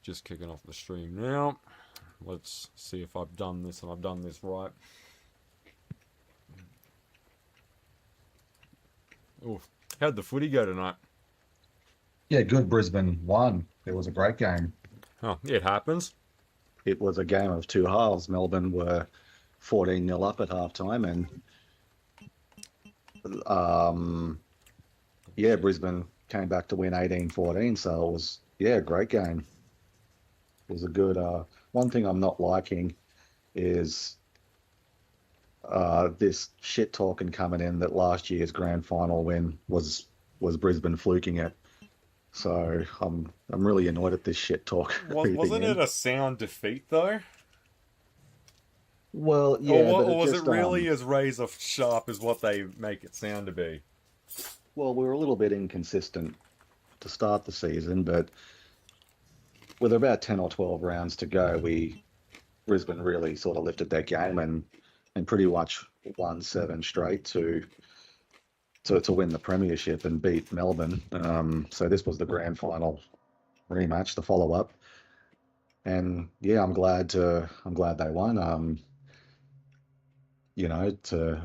just kicking off the stream now. Let's see if I've done this and I've done this right. Oof. How'd the footy go tonight? Yeah, good. Brisbane won. It was a great game. Oh, it happens. It was a game of two halves. Melbourne were 14-0 up at halftime, and Brisbane came back to win 18-14. So it was, a great game. It was a good. One thing I'm not liking is this shit talking coming in that last year's grand final win was Brisbane fluking it. So I'm really annoyed at this shit talk. Wasn't it a sound defeat though? Well, yeah, or was it really as razor sharp as what they make it sound to be? Well, we were a little bit inconsistent to start the season, but with about 10 or 12 rounds to go, Brisbane really sort of lifted their game and pretty much won 7 straight to win the premiership and beat Melbourne. So this was the grand final rematch, the follow up, and yeah, I'm glad they won.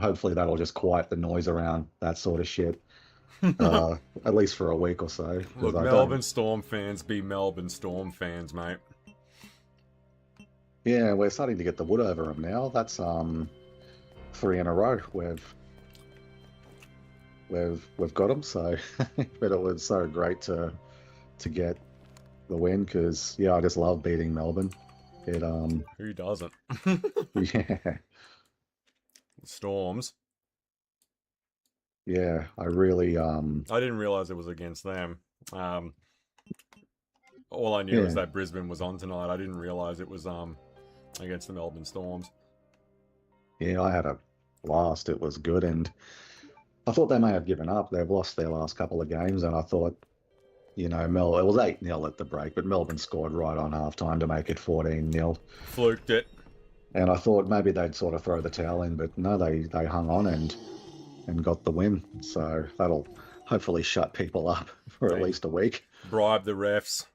Hopefully that'll just quiet the noise around that sort of shit. At least for a week or so. Look, Melbourne Storm fans be Melbourne Storm fans, mate. Yeah, we're starting to get the wood over them now. That's 3 in a row. We've got them. So, but it was so great to get the win because I just love beating Melbourne. Who doesn't? Yeah. Storms. Yeah, I really I didn't realize it was against them. All I knew was that Brisbane was on tonight. I didn't realize it was against the Melbourne Storms. Yeah, I had a blast. It was good, and I thought they may have given up. They've lost their last couple of games, and I thought, it was 8-0 at the break, but Melbourne scored right on halftime to make it 14-0. Fluked it. And I thought maybe they'd sort of throw the towel in, but no, they hung on and got the win. So that'll hopefully shut people up for at least a week. Bribe the refs.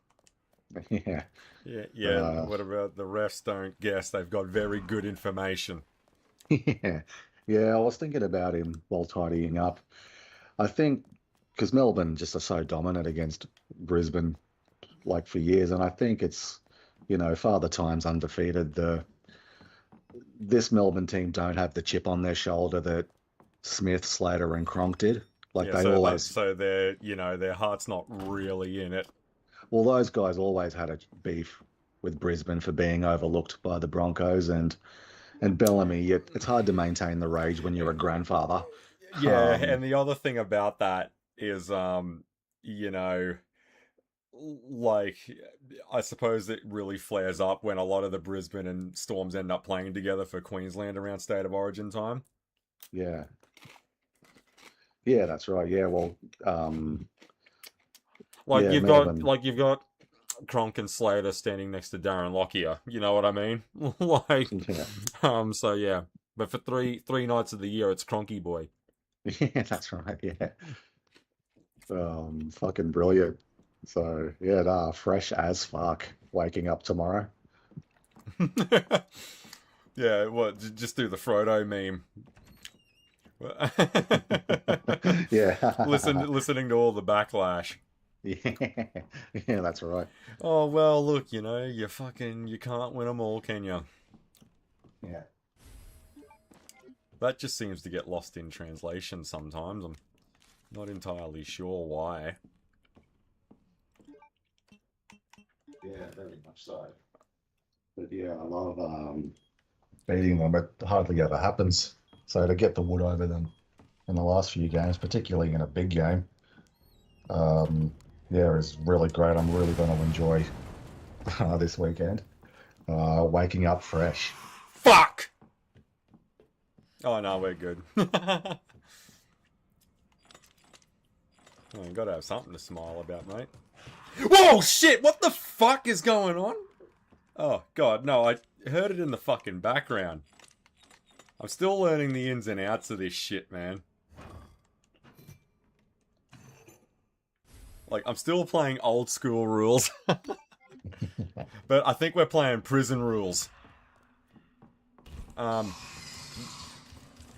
Yeah. Yeah. What about the refs don't guess? They've got very good information. Yeah. Yeah, I was thinking about him while tidying up. I think because Melbourne just are so dominant against Brisbane like for years, and I think it's, Father Time's undefeated. This Melbourne team don't have the chip on their shoulder that Smith, Slater, and Cronk did. So their heart's not really in it. Well, those guys always had a beef with Brisbane for being overlooked by the Broncos and Bellamy. It's hard to maintain the rage when you're a grandfather. Yeah, and the other thing about that is, I suppose it really flares up when a lot of the Brisbane and Storms end up playing together for Queensland around State of Origin time. Yeah. Yeah, that's right. Yeah, well, you've Melbourne. got Cronk and Slater standing next to Darren Lockyer. You know what I mean? So yeah. But for three nights of the year, it's Cronky boy. Yeah, that's right. Yeah. Fucking brilliant. So yeah, fresh as fuck. Waking up tomorrow. Yeah, what? Just do the Frodo meme. Yeah. Listening to all the backlash. Yeah, that's right. Oh well, look, you can't win them all, can you? Yeah. That just seems to get lost in translation sometimes. I'm not entirely sure why. Yeah, very much so. But yeah, I love beating them. It hardly ever happens. So to get the wood over them in the last few games, particularly in a big game, is really great. I'm really going to enjoy this weekend. Waking up fresh. Fuck! Oh no, we're good. You gotta have something to smile about, mate. Whoa, shit! What the fuck is going on? Oh god, no, I heard it in the fucking background. I'm still learning the ins and outs of this shit, man. I'm still playing old school rules. But I think we're playing prison rules.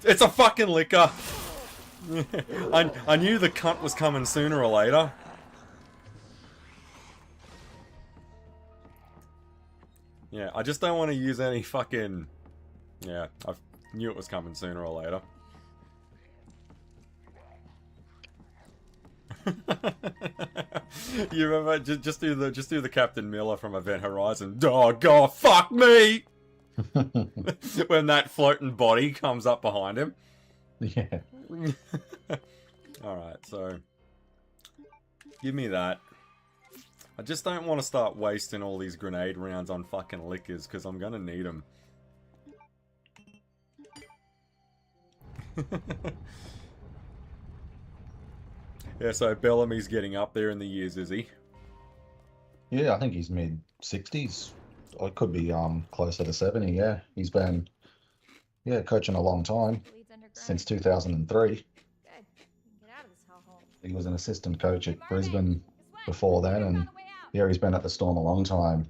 It's a fucking liquor. I knew the cunt was coming sooner or later. Yeah, I just don't want to use any fucking... Yeah, I knew it was coming sooner or later. You remember? Just do the Captain Miller from Event Horizon. Oh god, fuck me! When that floating body comes up behind him. Yeah. Alright, so... Give me that. I just don't want to start wasting all these grenade rounds on fucking liquors, because I'm gonna need them. Yeah, so Bellamy's getting up there in the years, is he? Yeah, I think he's mid-60s. Or it could be closer to 70, yeah. He's been, coaching a long time, since 2003. Good. Get out of this hellhole. He was an assistant coach at Brisbane before then, and yeah, he's been at the Storm a long time.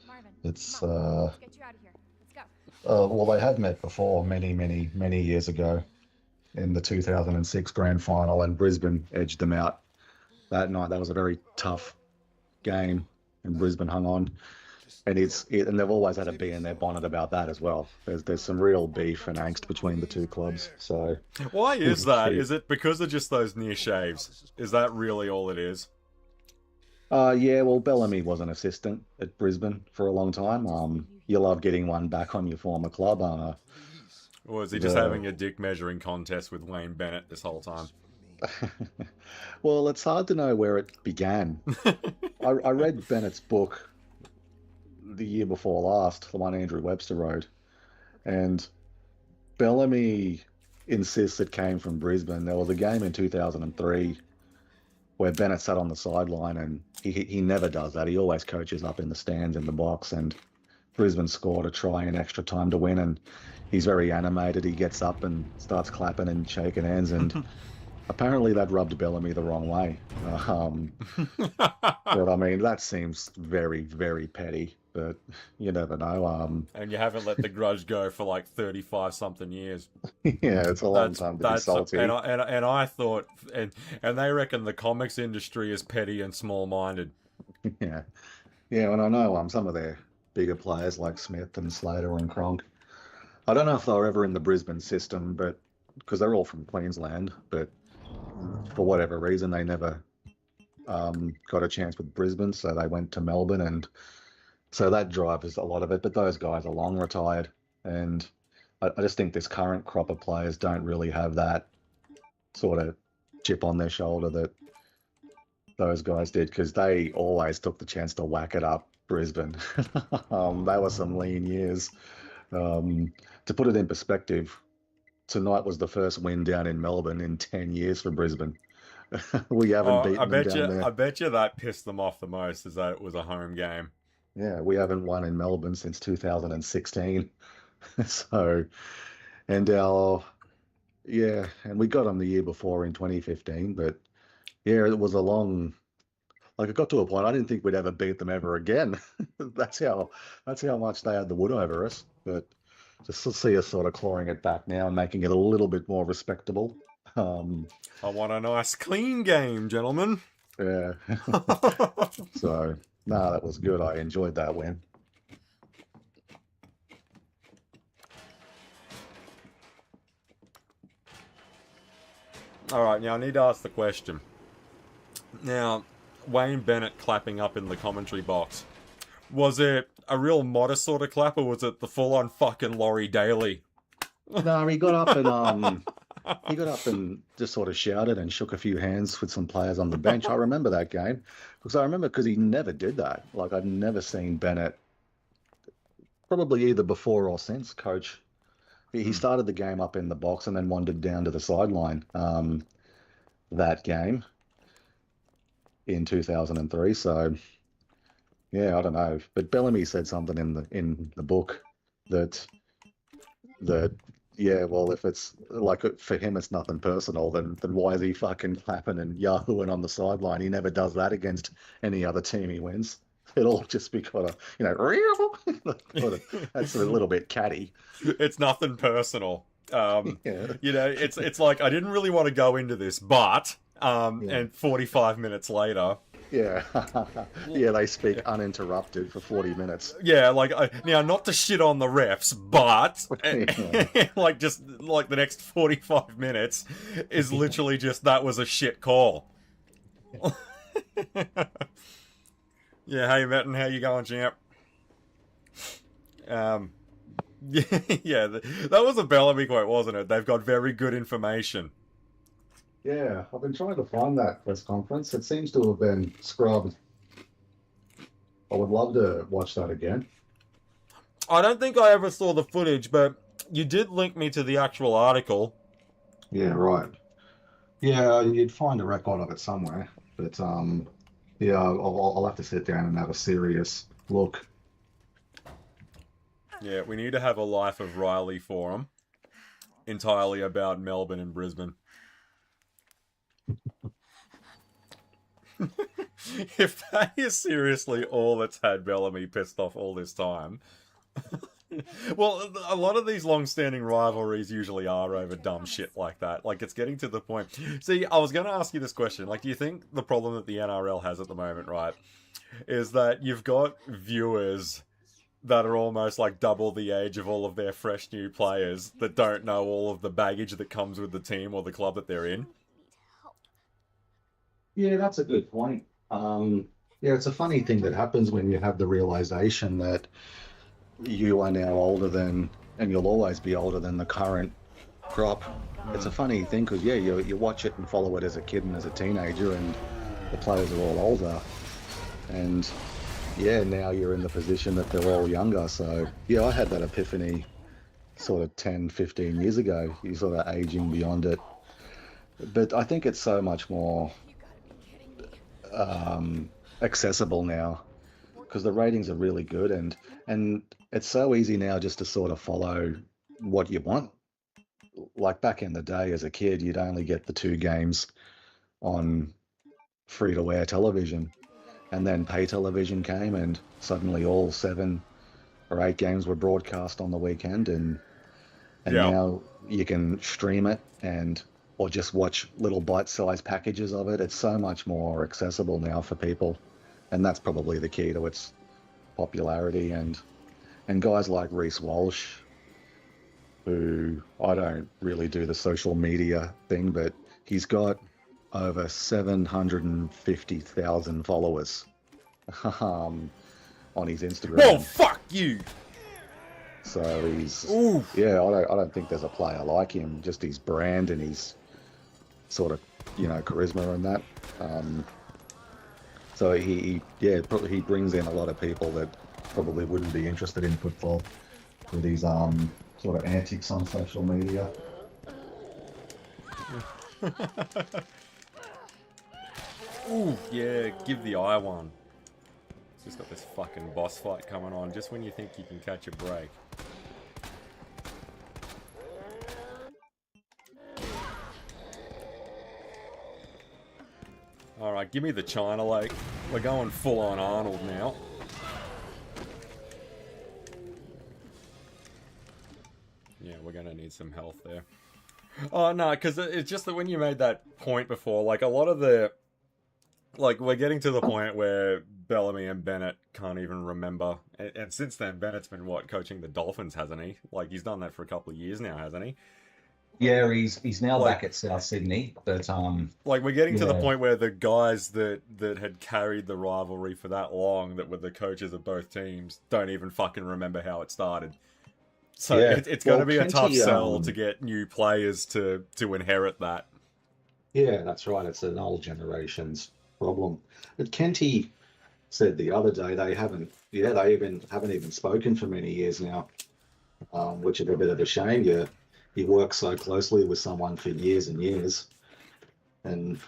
Marvin, It's, come on. Let's get you out of here. Let's go. well, they have met before many years ago in the 2006 grand final, and Brisbane edged them out that night. That was a very tough game, and Brisbane hung on. And and they've always had a bee in their bonnet about that as well. There's some real beef and angst between the two clubs. So why is that? Is it because of just those near shaves? Is that really all it is? Yeah, well, Bellamy was an assistant at Brisbane for a long time. You love getting one back on your former club. Or is he just having a dick measuring contest with Wayne Bennett this whole time? Well, it's hard to know where it began. I read Bennett's book the year before last, the one Andrew Webster wrote, and Bellamy insists it came from Brisbane. There was a game in 2003 where Bennett sat on the sideline, and he never does that. He always coaches up in the stands in the box, and Brisbane scored a try in extra time to win, and he's very animated. He gets up and starts clapping and shaking hands, and apparently that rubbed Bellamy the wrong way. But I mean, that seems very, very petty, but you never know. And you haven't let the grudge go for like 35-something years. Yeah, it's a long time to be salty. And I thought, and they reckon the comics industry is petty and small-minded. Yeah. Yeah, and I know some of their bigger players like Smith and Slater and Cronk. I don't know if they were ever in the Brisbane system, but because they're all from Queensland, but for whatever reason they never got a chance with Brisbane, so they went to Melbourne, and so that drives a lot of it. But those guys are long retired, and I just think this current crop of players don't really have that sort of chip on their shoulder that those guys did, because they always took the chance to whack it up Brisbane. They were some lean years. To put it in perspective, tonight was the first win down in Melbourne in 10 years for Brisbane. We haven't beaten them down there. I bet you that pissed them off the most, is that it was a home game. Yeah, we haven't won in Melbourne since 2016. So, and and we got them the year before in 2015, but yeah, it was a long, like it got to a point I didn't think we'd ever beat them ever again. That's how much they had the wood over us. But just to see us sort of clawing it back now and making it a little bit more respectable. I want a nice clean game, gentlemen. Yeah. So, no, that was good. I enjoyed that win. All right, now I need to ask the question. Now, Wayne Bennett clapping up in the commentary box. Was it a real modest sort of clap, or was it the full-on fucking Laurie Daly? No, he got up and just sort of shouted and shook a few hands with some players on the bench. I remember that game because he never did that. Like, I've never seen Bennett, probably either before or since, coach. He started the game up in the box and then wandered down to the sideline that game in 2003. So, yeah, I don't know. But Bellamy said something in the book that yeah, well, if it's like for him, it's nothing personal, then why is he fucking clapping and yahooing on the sideline? He never does that against any other team he wins. It'll all just be kind of, that's a little bit catty. It's nothing personal. Yeah. It's like I didn't really want to go into this, but Yeah. and 45 minutes later, Yeah. Yeah, they speak uninterrupted for 40 minutes. yeah, like now not to shit on the refs, but like just like the next 45 minutes is literally just that was a shit call. Yeah, hey Metin, how you going, champ? Yeah, that was a Bellamy quote, wasn't it? They've got very good information. Yeah, I've been trying to find that press conference. It seems to have been scrubbed. I would love to watch that again. I don't think I ever saw the footage, but you did link me to the actual article. Yeah, right. Yeah, you'd find a record of it somewhere. But yeah, I'll have to sit down and have a serious look. Yeah, we need to have a Life of Riley forum entirely about Melbourne and Brisbane. If that is seriously all that's had Bellamy pissed off all this time. Well, a lot of these long-standing rivalries usually are over dumb shit like that. Like, it's getting to the point. See, I was going to ask you this question. Like, do you think the problem that the NRL has at the moment, right, is that you've got viewers that are almost like double the age of all of their fresh new players that don't know all of the baggage that comes with the team or the club that they're in? Yeah, that's a good point. Yeah, it's a funny thing that happens when you have the realization that you are now older than, and you'll always be older than the current crop. It's a funny thing because, yeah, you watch it and follow it as a kid and as a teenager, and the players are all older. And, yeah, now you're in the position that they're all younger. So, yeah, I had that epiphany sort of 10, 15 years ago. You're sort of aging beyond it. But I think it's so much more accessible now because the ratings are really good, and it's so easy now just to sort of follow what you want. Like back in the day as a kid, you'd only get the 2 games on free-to-air television, and then pay television came, and suddenly all 7 or 8 games were broadcast on the weekend, and Yeah. now you can stream it or just watch little bite-sized packages of it. It's so much more accessible now for people, and that's probably the key to its popularity. And guys like Reece Walsh, who I don't really do the social media thing, but he's got over 750,000 followers on his Instagram. Whoa, fuck you! So he's, Ooh. yeah, I don't think there's a player like him. Just his brand and his sort of, charisma and that. So he brings in a lot of people that probably wouldn't be interested in football with his sort of antics on social media. Ooh, yeah, give the eye one. It's just got this fucking boss fight coming on just when you think you can catch a break. Alright, give me the China Lake. We're going full on Arnold now. Yeah, we're gonna need some health there. Oh, no, because it's just that when you made that point before, like, a lot of the... Like, we're getting to the point where Bellamy and Bennett can't even remember. And since then, Bennett's been, coaching the Dolphins, hasn't he? Like, he's done that for a couple of years now, hasn't he? Yeah, he's now back at South Sydney, but like we're getting to the point where the guys that had carried the rivalry for that long, that were the coaches of both teams, don't even fucking remember how it started. So it's going to be a tough sell to get new players to inherit that. Yeah, that's right. It's an old generation's problem. But Kenty said the other day they haven't even spoken for many years now, which is a bit of a shame. You work so closely with someone for years and years, and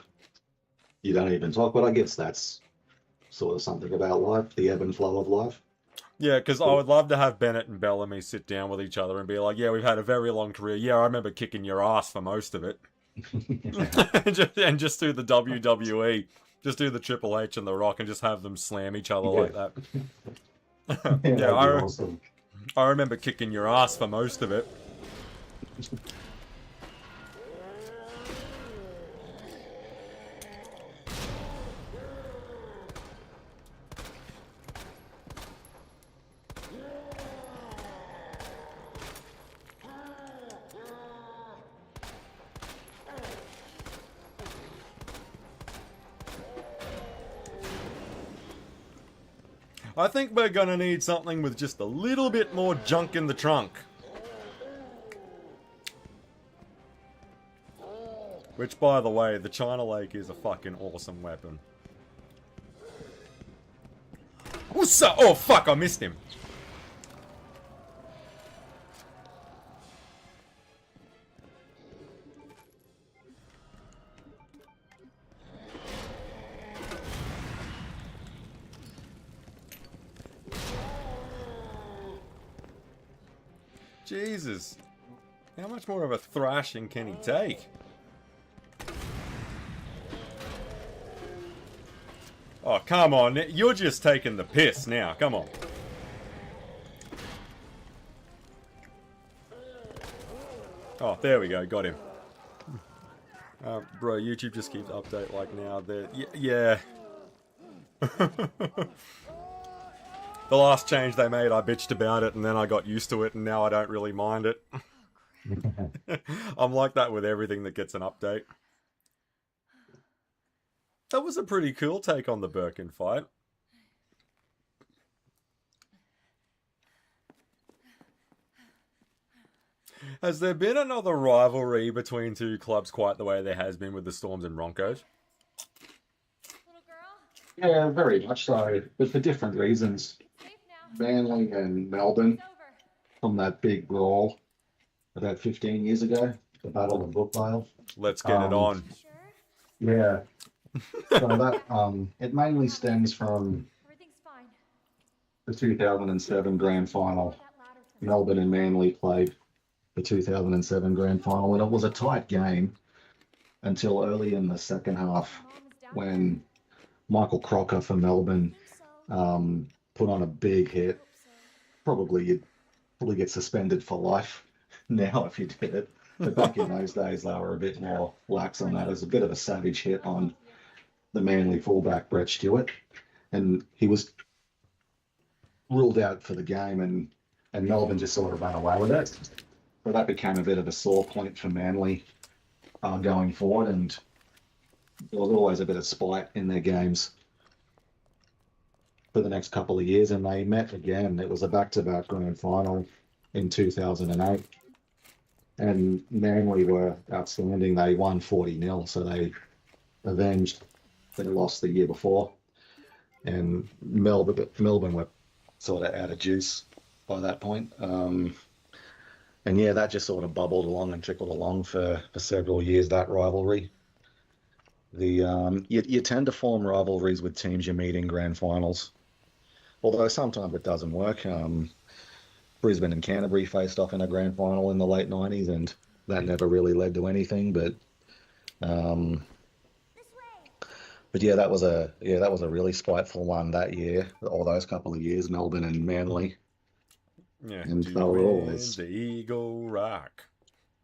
you don't even talk. But I guess that's sort of something about life, the ebb and flow of life. Yeah, because I would love to have Bennett and Bellamy sit down with each other and be like, yeah, we've had a very long career. Yeah, I remember kicking your ass for most of it. and just do the WWE. Just do the Triple H and the Rock and just have them slam each other like that. Yeah, Yeah, that'd be awesome. I remember kicking your ass for most of it. I think we're gonna need something with just a little bit more junk in the trunk. Which, by the way, the China Lake is a fucking awesome weapon. Oh, fuck, I missed him. Jesus. How much more of a thrashing can he take? Oh, come on. You're just taking the piss now. Come on. Oh, there we go. Got him. Bro, YouTube just keeps update like now. Yeah. The last change they made, I bitched about it, and then I got used to it, and now I don't really mind it. I'm like that with everything that gets an update. That was a pretty cool take on the Birkin fight. Has there been another rivalry between two clubs quite the way there has been with the Storms and Broncos? Little girl, Yeah, very much so, but for different reasons. safe now. Manly and Melbourne, It's over. from that big brawl about 15 years ago, the Battle of Brookvale. Let's get it on. Sure? Yeah. So that it mainly stems from Everything's fine. the 2007 grand final. That ladder for me. Melbourne and Manly played the 2007 grand final, and it was a tight game until early in the second half Mom is down when Michael Crocker for Melbourne there. So, put on a big hit. hope so. Probably you'd probably get suspended for life now if you did it. But back in those days, they were a bit more lax on that. It was a bit of a savage hit on the Manly fullback, Brett Stewart. And he was ruled out for the game, and Melbourne just sort of ran away with it. So that became a bit of a sore point for Manly going forward. And there was always a bit of spite in their games for the next couple of years, and they met again. It was a back-to-back grand final in 2008, and Manly were outstanding. They won 40-0, so they avenged their loss the year before, and Melbourne were sort of out of juice by that point. And yeah, that just sort of bubbled along and trickled along for several years, that rivalry. You tend to form rivalries with teams you meet in grand finals, although sometimes it doesn't work. Brisbane and Canterbury faced off in a grand final in the late 90s, and that never really led to anything. But yeah, that was a really spiteful one that year, or those couple of years, Melbourne and Manly. Yeah, And they were always the Eagle Rock.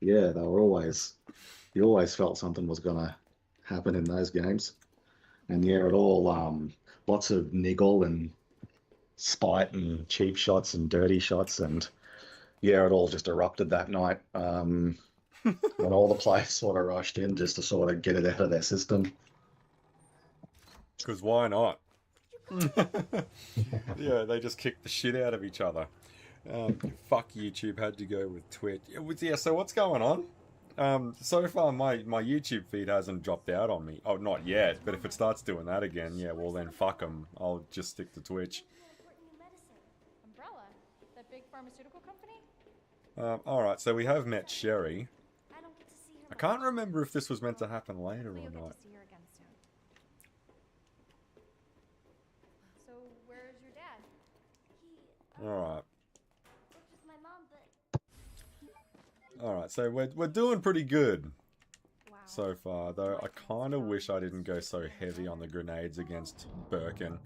Yeah, they were always. You always felt something was gonna happen in those games, and yeah, it all lots of niggle and spite and cheap shots and dirty shots, and yeah, it all just erupted that night when all the players sort of rushed in just to sort of get it out of their system. Because why not? Yeah, they just kicked the shit out of each other. Fuck YouTube, had to go with Twitch. Yeah, so what's going on? So far my YouTube feed hasn't dropped out on me. Oh, not yet, but if it starts doing that again, yeah, well then fuck them. I'll just stick to Twitch. Umbrella, that big pharmaceutical company? Alright, so we have met Sherry. I don't get to see her. I can't remember if this was meant to happen later But or you'll get not. to see her again soon. So, where's your dad? He Alright. works with my mom, but Alright, so we're doing pretty good. wow. so far, though I kind of wish I didn't go so heavy on the grenades against Birkin.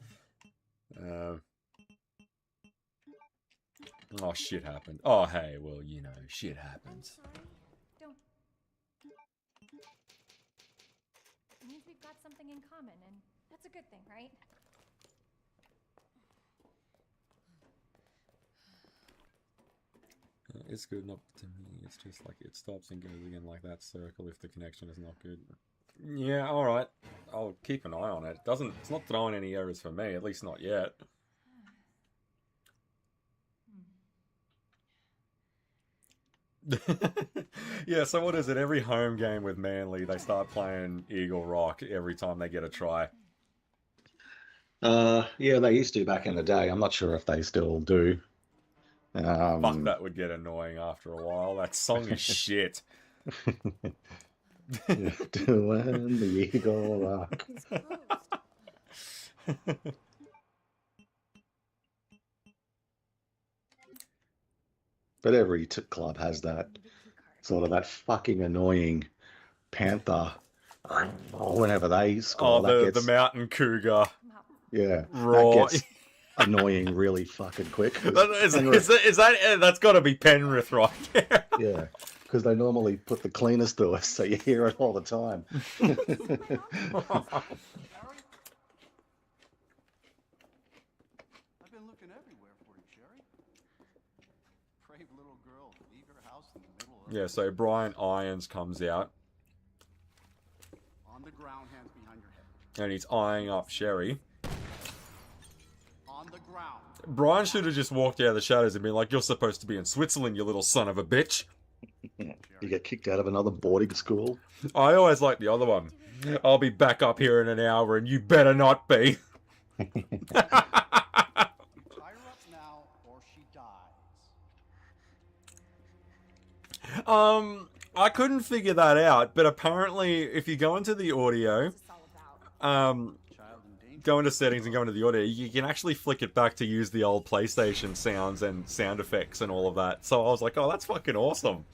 Oh, shit happened. Oh, hey, well, you know, shit I'm happens. sorry. Don't. It means we've got something in common, and that's a good thing, right? It's good, not to me. It's just like it stops and goes again like that circle if the connection is not good. Yeah, alright. I'll keep an eye on it. It's not throwing any errors for me, at least not yet. Yeah, so what is it? Every home game with Manly, they start playing Eagle Rock every time they get a try. Yeah, they used to back in the day. I'm not sure if they still do. Fuck, that would get annoying after a while. That song is shit. Doing the Eagle Rock. It's closed. But every club has that sort of that fucking annoying panther. Whenever they score, Oh, that the gets mountain cougar. yeah, Raw. that gets annoying really fucking quick. That's got to be Penrith right there. Yeah, because they normally put the cleanest to us, so you hear it all the time. I've been looking everywhere for you, Sherry. Brave little girl, leave her house in the middle of Yeah, so Brian Irons comes out on the ground, hands behind your head. and he's eyeing up Sherry. On the ground. Brian should have just walked out of the shadows and been like, "You're supposed to be in Switzerland, you little son of a bitch." You get kicked out of another boarding school. I always like the other one. I'll be back up here in an hour and you better not be. Tie her up now or she dies. I couldn't figure that out, but apparently if you go into the audio, What's this all about? Child in danger. go into settings and go into the audio, you can actually flick it back to use the old PlayStation sounds and sound effects and all of that. So I was like, oh, that's fucking awesome.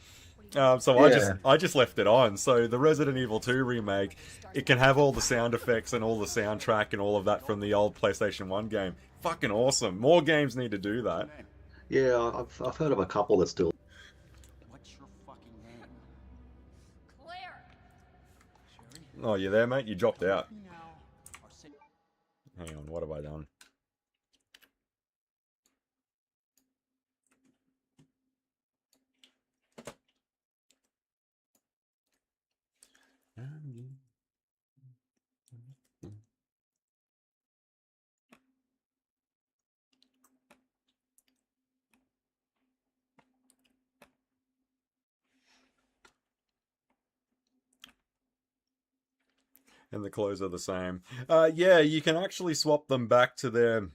So I just left it on. So the Resident Evil 2 remake, it can have all the sound effects and all the soundtrack and all of that from the old PlayStation 1 game. Fucking awesome. More games need to do that. Yeah, I've heard of a couple that still. What's your fucking name? Claire! Sherry? Oh, you there, mate? You dropped out. Now, or say Hang on, what have I done? And the clothes are the same. Yeah, you can actually swap them back to their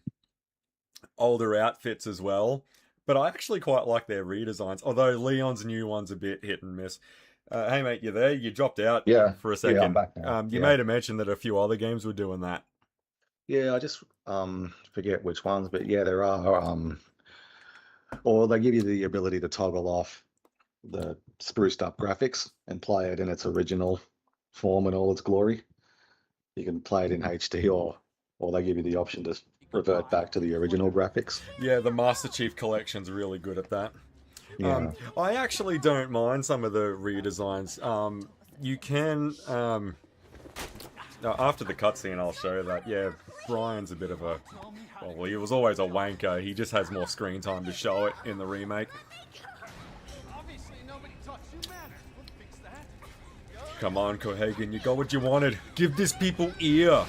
older outfits as well. But I actually quite like their redesigns, although Leon's new one's a bit hit and miss. Hey, mate, you there? You dropped out for a second. Yeah, I'm back now. You Yeah. made a mention that a few other games were doing that. Yeah, I just forget which ones, but yeah, there are or they give you the ability to toggle off the spruced up graphics and play it in its original form and all its glory. You can play it in HD or they give you the option to revert back to the original graphics. Yeah, the Master Chief Collection's really good at that. Yeah. I actually don't mind some of the redesigns. You can, after the cutscene, I'll show that. Yeah, Brian's a bit of a, well, he was always a wanker. He just has more screen time to show it in the remake. obviously nobody taught you manners. We'll fix that. Come on, Cohagen, you got what you wanted. Give this people ear.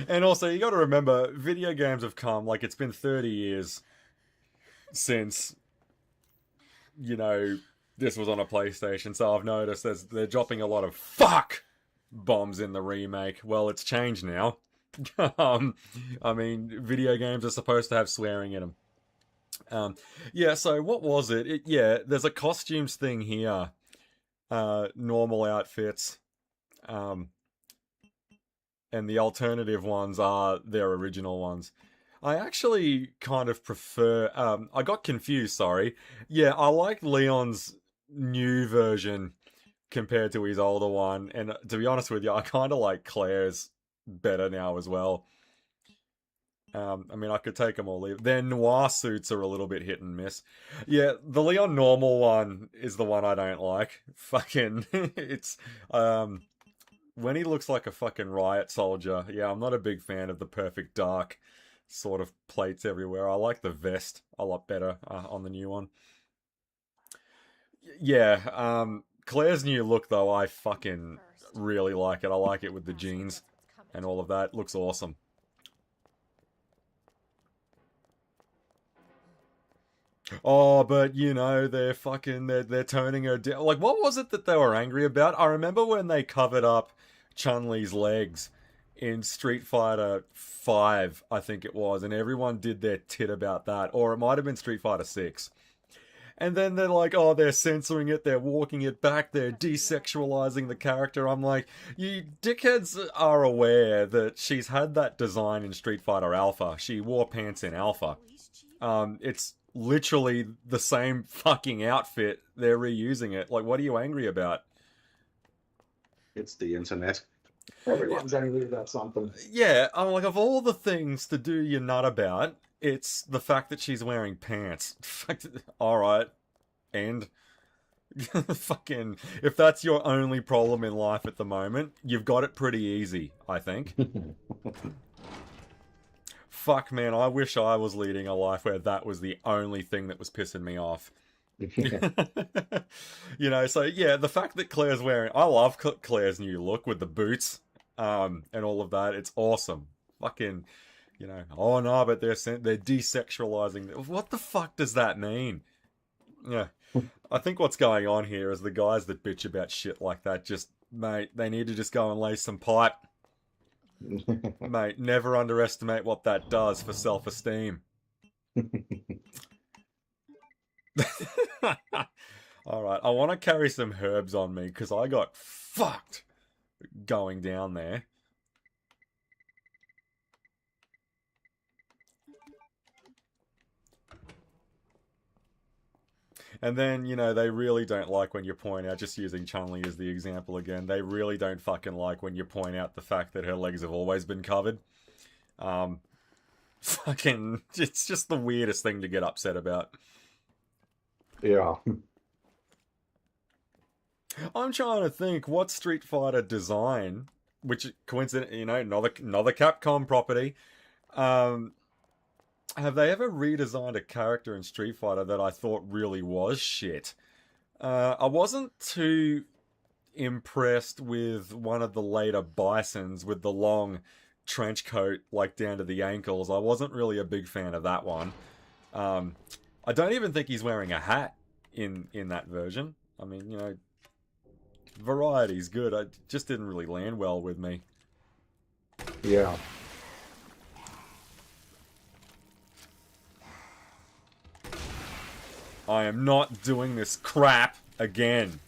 And also, you got to remember, video games have come, like, it's been 30 years since, you know, this was on a PlayStation, so I've noticed they're dropping a lot of fuck bombs in the remake. Well, it's changed now. I mean, video games are supposed to have swearing in them. Yeah, so what was it? Yeah, there's a costumes thing here. Normal outfits. And the alternative ones are their original ones. I actually kind of prefer... I got confused, sorry. Yeah, I like Leon's new version compared to his older one. And to be honest with you, I kind of like Claire's better now as well. I mean, I could take them or leave. Their noir suits are a little bit hit and miss. Yeah, the Leon normal one is the one I don't like. Fucking, it's, when he looks like a fucking riot soldier, yeah, I'm not a big fan of the perfect dark sort of plates everywhere. I like the vest a lot better on the new one. Yeah, Claire's new look, though, I fucking really like it. I like it with the jeans and all of that. It looks awesome. Oh, but you know, they're turning her down. Like, what was it that they were angry about? I remember when they covered up Chun-Li's legs in Street Fighter 5, I think it was, and everyone did their tit about that. Or it might have been Street Fighter 6. And then they're like, oh, they're censoring it, they're walking it back, they're desexualizing the character. I'm like, you dickheads are aware that she's had that design in Street Fighter Alpha. She wore pants in Alpha. It's literally the same fucking outfit. They're reusing it. Like, what are you angry about? It's the internet. Everyone's angry about something. Yeah, I'm like, of all the things to do your nut about, it's the fact that she's wearing pants. Alright. And fucking, if that's your only problem in life at the moment, you've got it pretty easy, I think. Fuck, man, I wish I was leading a life where that was the only thing that was pissing me off. You know, so yeah, the fact that Claire's wearing... I love Claire's new look with the boots and all of that. It's awesome. Fucking, you know, oh no, but they're desexualizing... What the fuck does that mean? Yeah. I think what's going on here is the guys that bitch about shit like that just, mate, they need to just go and lay some pipe. Mate, never underestimate what that does for self-esteem. Alright, I want to carry some herbs on me because I got fucked going down there. And then, you know, they really don't like when you point out, just using Chun-Li as the example again, they really don't fucking like when you point out the fact that her legs have always been covered. Fucking, it's just the weirdest thing to get upset about. Yeah. I'm trying to think what Street Fighter design, which coincidentally, you know, another Capcom property, have they ever redesigned a character in Street Fighter that I thought really was shit? I wasn't too impressed with one of the later Bisons with the long trench coat, like down to the ankles. I wasn't really a big fan of that one. I don't even think he's wearing a hat in that version. I mean, you know, variety's good. It just didn't really land well with me. Yeah. I am not doing this crap again.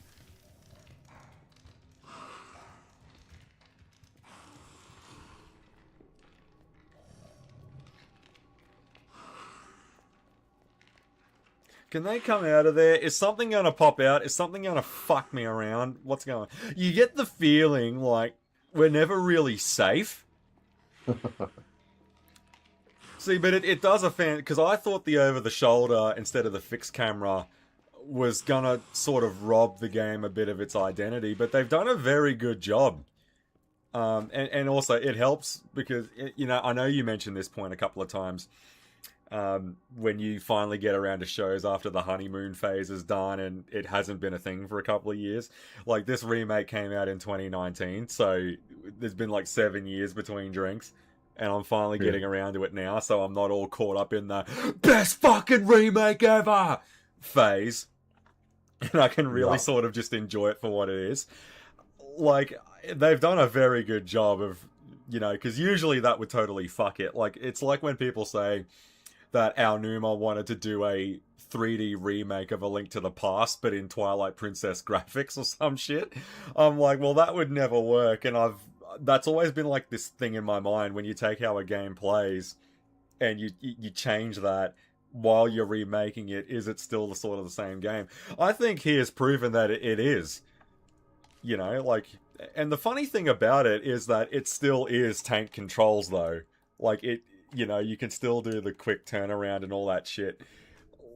Can they come out of there? Is something gonna pop out? Is something gonna fuck me around? What's going on? You get the feeling like we're never really safe. See, but it does offend, because I thought the over-the-shoulder instead of the fixed camera was gonna sort of rob the game a bit of its identity, but they've done a very good job. And also, it helps because, you know, I know you mentioned this point a couple of times, when you finally get around to shows after the honeymoon phase is done and it hasn't been a thing for a couple of years. Like, this remake came out in 2019, so there's been like 7 years between drinks. And I'm finally getting around to it now, so I'm not all caught up in the best fucking remake ever phase. And I can really sort of just enjoy it for what it is. Like, they've done a very good job of, you know, because usually that would totally fuck it. Like, it's like when people say that Aonuma wanted to do a 3D remake of A Link to the Past, but in Twilight Princess graphics or some shit. I'm like, well, that would never work, and that's always been like this thing in my mind when you take how a game plays and you change that. while you're remaking it, is it still the sort of the same game? I think he has proven that it is. You know, like, and the funny thing about it is that it still is tank controls, though. Like, it, you know, you can still do the quick turnaround and all that shit.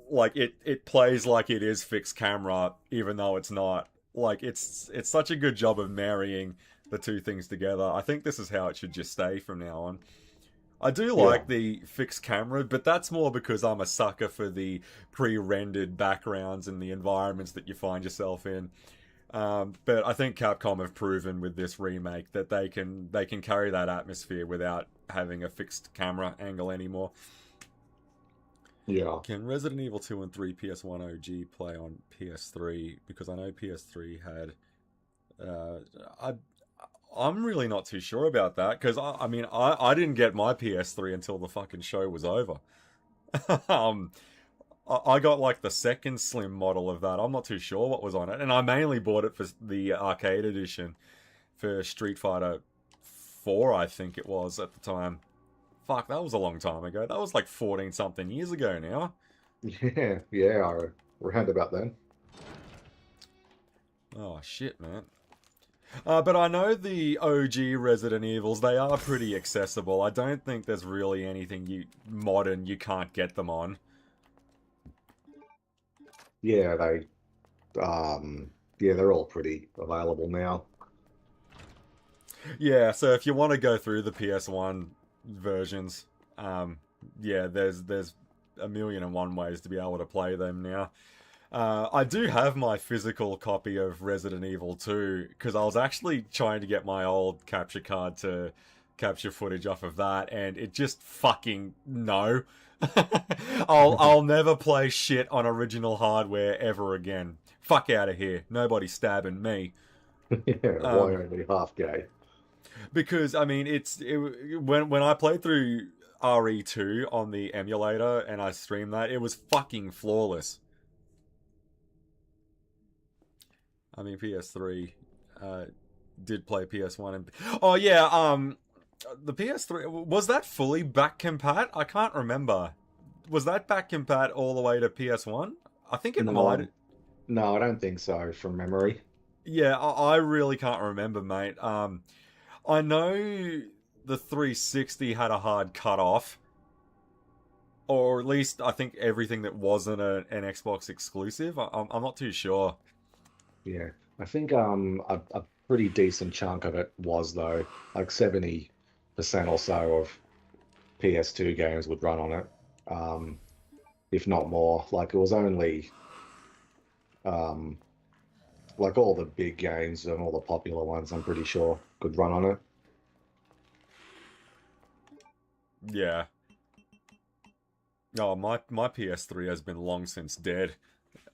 Like, it plays like it is fixed camera, even though it's not. Like, it's such a good job of marrying the two things together. I think this is how it should just stay from now on. I do like the fixed camera, but that's more because I'm a sucker for the pre-rendered backgrounds and the environments that you find yourself in. But I think Capcom have proven with this remake that they can carry that atmosphere without having a fixed camera angle anymore. Yeah. Can Resident Evil 2 and 3 PS1 OG play on PS3? Because I know PS3 had... I'm really not too sure about that, because I mean, I didn't get my PS3 until the fucking show was over. I got like the second slim model of that. I'm not too sure what was on it, and I mainly bought it for the arcade edition for Street Fighter 4, I think it was at the time. Fuck, that was a long time ago. That was like 14 something years ago now. Yeah, around about then. Oh shit, man. But I know the OG Resident Evils, they are pretty accessible. I don't think there's really anything modern you can't get them on. Yeah, they're all pretty available now. Yeah, so if you want to go through the PS1 versions, yeah, there's a million and one ways to be able to play them now. I do have my physical copy of Resident Evil 2, because I was actually trying to get my old capture card to capture footage off of that, and it just fucking no. I'll never play shit on original hardware ever again. Fuck out of here. Nobody's stabbing me. Yeah, why only half gay? Because I mean, when I played through RE2 on the emulator and I streamed that, it was fucking flawless. I mean, PS3 did play PS1 and oh yeah, the PS3, was that fully back compat? I can't remember. Was that back compat all the way to PS1? I think it might. No, I don't think so from memory. Yeah, I really can't remember, mate. I know the 360 had a hard cutoff, or at least I think everything that wasn't an Xbox exclusive. I'm not too sure. Yeah, I think a pretty decent chunk of it was, though, like 70% or so of PS2 games would run on it, if not more. Like, it was only like all the big games and all the popular ones, I'm pretty sure, could run on it. Yeah. Oh, my PS3 has been long since dead.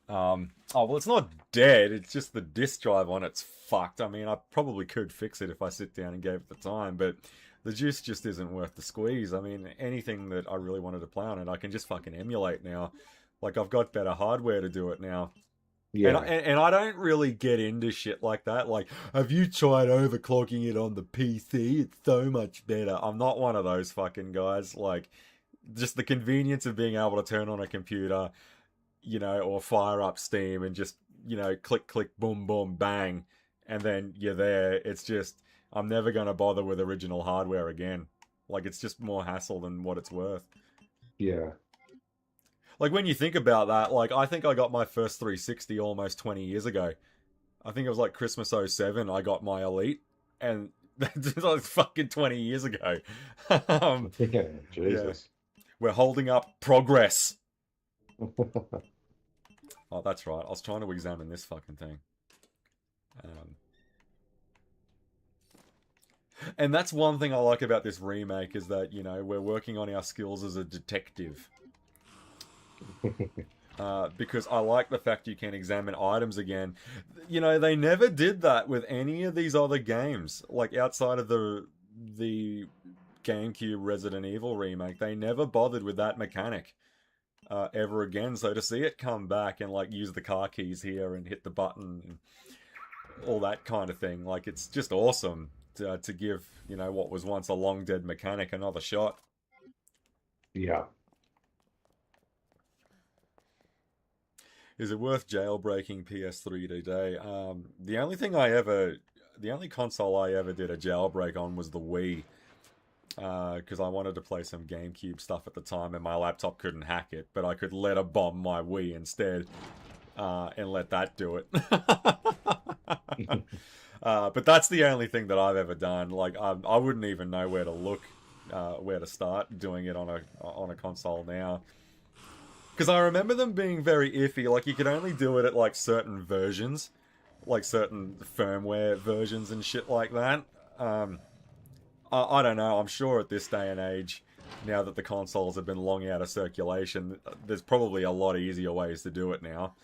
Oh, well, it's not dead, it's just the disk drive on it's fucked. I mean, I probably could fix it if I sit down and gave it the time, but the juice just isn't worth the squeeze. I mean, anything that I really wanted to play on it, I can just fucking emulate now. Like, I've got better hardware to do it now. Yeah. And I don't really get into shit like that. Like, have you tried overclocking it on the PC? It's so much better. I'm not one of those fucking guys. Like, just the convenience of being able to turn on a computer, you know, or fire up Steam and just, you know, click, click, boom, boom, bang, and then you're there. It's just, I'm never going to bother with original hardware again. Like, it's just more hassle than what it's worth. Yeah. Like, when you think about that, like, I think I got my first 360 almost 20 years ago. I think it was like Christmas 07, I got my Elite, and that's like fucking 20 years ago. Yeah, Jesus. Yeah. We're holding up progress. Oh, that's right. I was trying to examine this fucking thing. And that's one thing I like about this remake is that, you know, we're working on our skills as a detective. Because I like the fact you can examine items again. You know, they never did that with any of these other games. Like, outside of the GameCube Resident Evil remake, they never bothered with that mechanic ever again. So to see it come back and, like, use the car keys here and hit the button and all that kind of thing, like, it's just awesome to give, you know, what was once a long dead mechanic another shot. Yeah. Is it worth jailbreaking PS3 today? The only console I ever did a jailbreak on was the Wii. Because I wanted to play some GameCube stuff at the time and my laptop couldn't hack it, but I could let it bomb my Wii instead, and let that do it. But that's the only thing that I've ever done. Like, I wouldn't even know where to look, where to start doing it on a console now. Because I remember them being very iffy. Like, you could only do it at, like, certain versions. Like, certain firmware versions and shit like that. I don't know. I'm sure at this day and age, now that the consoles have been long out of circulation, there's probably a lot easier ways to do it now.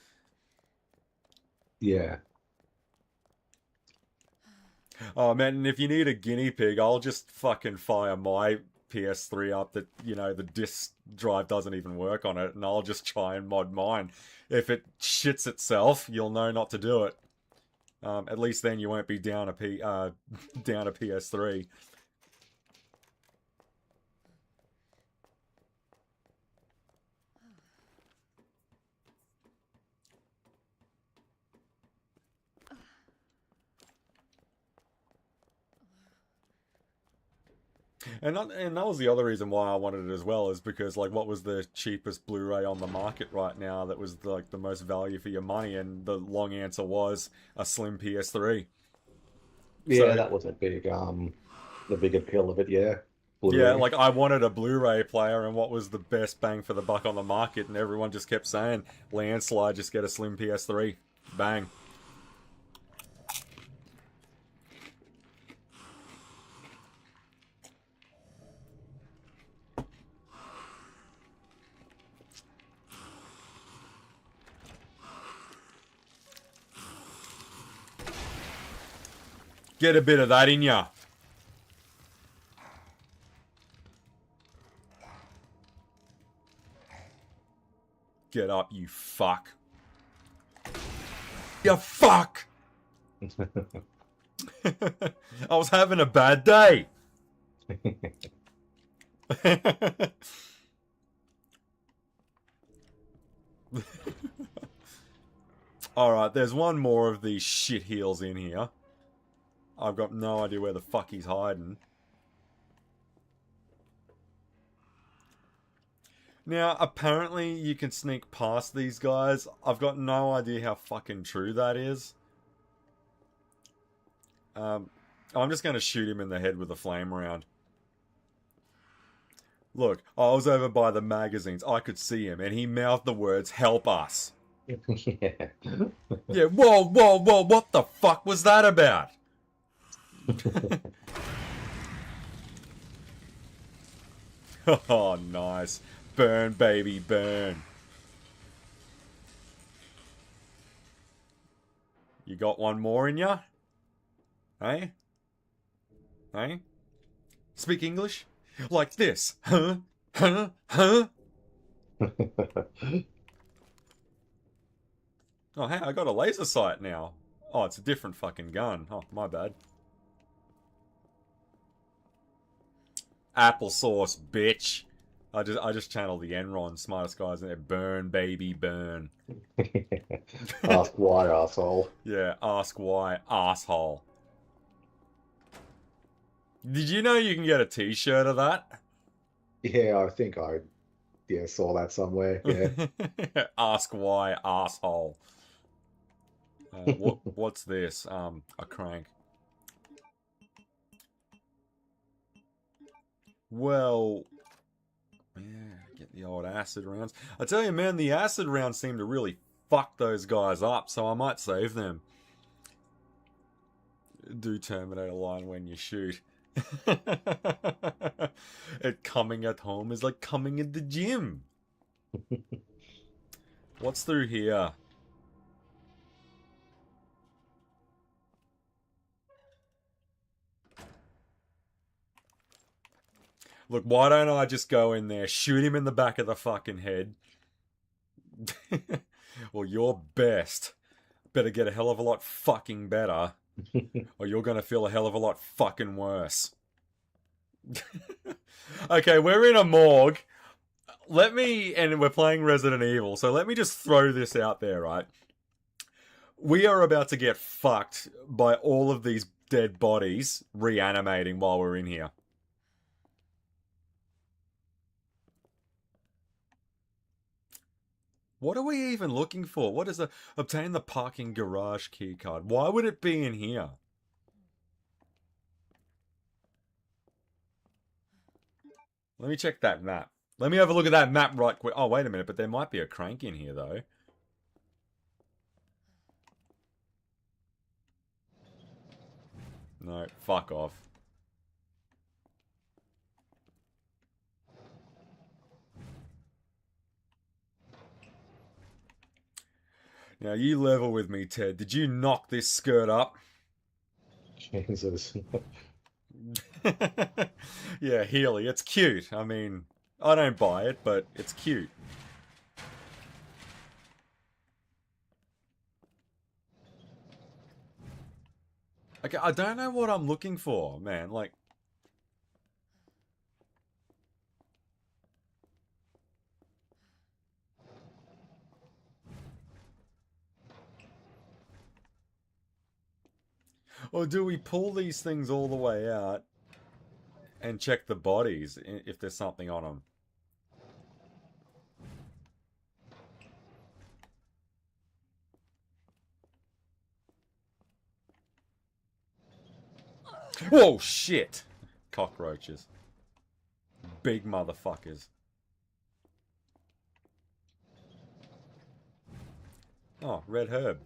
Yeah. Oh, man, and if you need a guinea pig, I'll just fucking fire my PS3 up that, you know, the disk drive doesn't even work on it, and I'll just try and mod mine. If it shits itself, you'll know not to do it. At least then you won't be down a PS3. And that was the other reason why I wanted it as well, is because, like, what was the cheapest Blu-ray on the market right now that was, like, the most value for your money? And the long answer was a slim PS3. Yeah, So, that was a big the big appeal of it, yeah. yeah, Blu-ray. like, I wanted a Blu-ray player, and what was the best bang for the buck on the market? And everyone just kept saying, landslide, just get a slim PS3. Bang. Get a bit of that in ya. Get up, you fuck. You fuck! I was having a bad day. Alright, there's one more of these shit heels in here. I've got no idea where the fuck he's hiding. Now, apparently you can sneak past these guys. I've got no idea how fucking true that is. I'm just going to shoot him in the head with a flame round. Look, I was over by the magazines. I could see him, and he mouthed the words, "Help us." Yeah. Yeah, whoa, whoa, whoa, what the fuck was that about? Oh, nice. Burn, baby, burn. You got one more in ya? Hey? Hey? Speak English? Like this. Huh? Huh? Huh? Oh, hey, I got a laser sight now. Oh, it's a different fucking gun. Oh, my bad. Applesauce, bitch. I just channeled the Enron, smartest guys in there. Burn, baby, burn. Ask why, asshole. Yeah, ask why, asshole. Did you know you can get a t-shirt of that? Yeah, I think I saw that somewhere. Yeah. Ask why, asshole. What's this? A crank. Well, yeah, get the old acid rounds. I tell you, man, the acid rounds seem to really fuck those guys up, so I might save them. Do Terminator line when you shoot. It coming at home is like coming at the gym. What's through here? Look, why don't I just go in there, shoot him in the back of the fucking head? Well, you're best. Better get a hell of a lot fucking better, or you're gonna feel a hell of a lot fucking worse. Okay, we're in a morgue. and we're playing Resident Evil, so let me just throw this out there, right? We are about to get fucked by all of these dead bodies reanimating while we're in here. What are we even looking for? What is the obtain the parking garage key card? Why would it be in here? Let me check that map. Let me have a look at that map right quick. Oh, wait a minute, but there might be a crank in here, though. No, fuck off. Now, you level with me, Ted. Did you knock this skirt up? Jesus. Yeah, Healy, it's cute. I mean, I don't buy it, but it's cute. Okay, I don't know what I'm looking for, man. Like, or do we pull these things all the way out and check the bodies if there's something on them? Whoa, shit! Cockroaches. Big motherfuckers. Oh, red herb.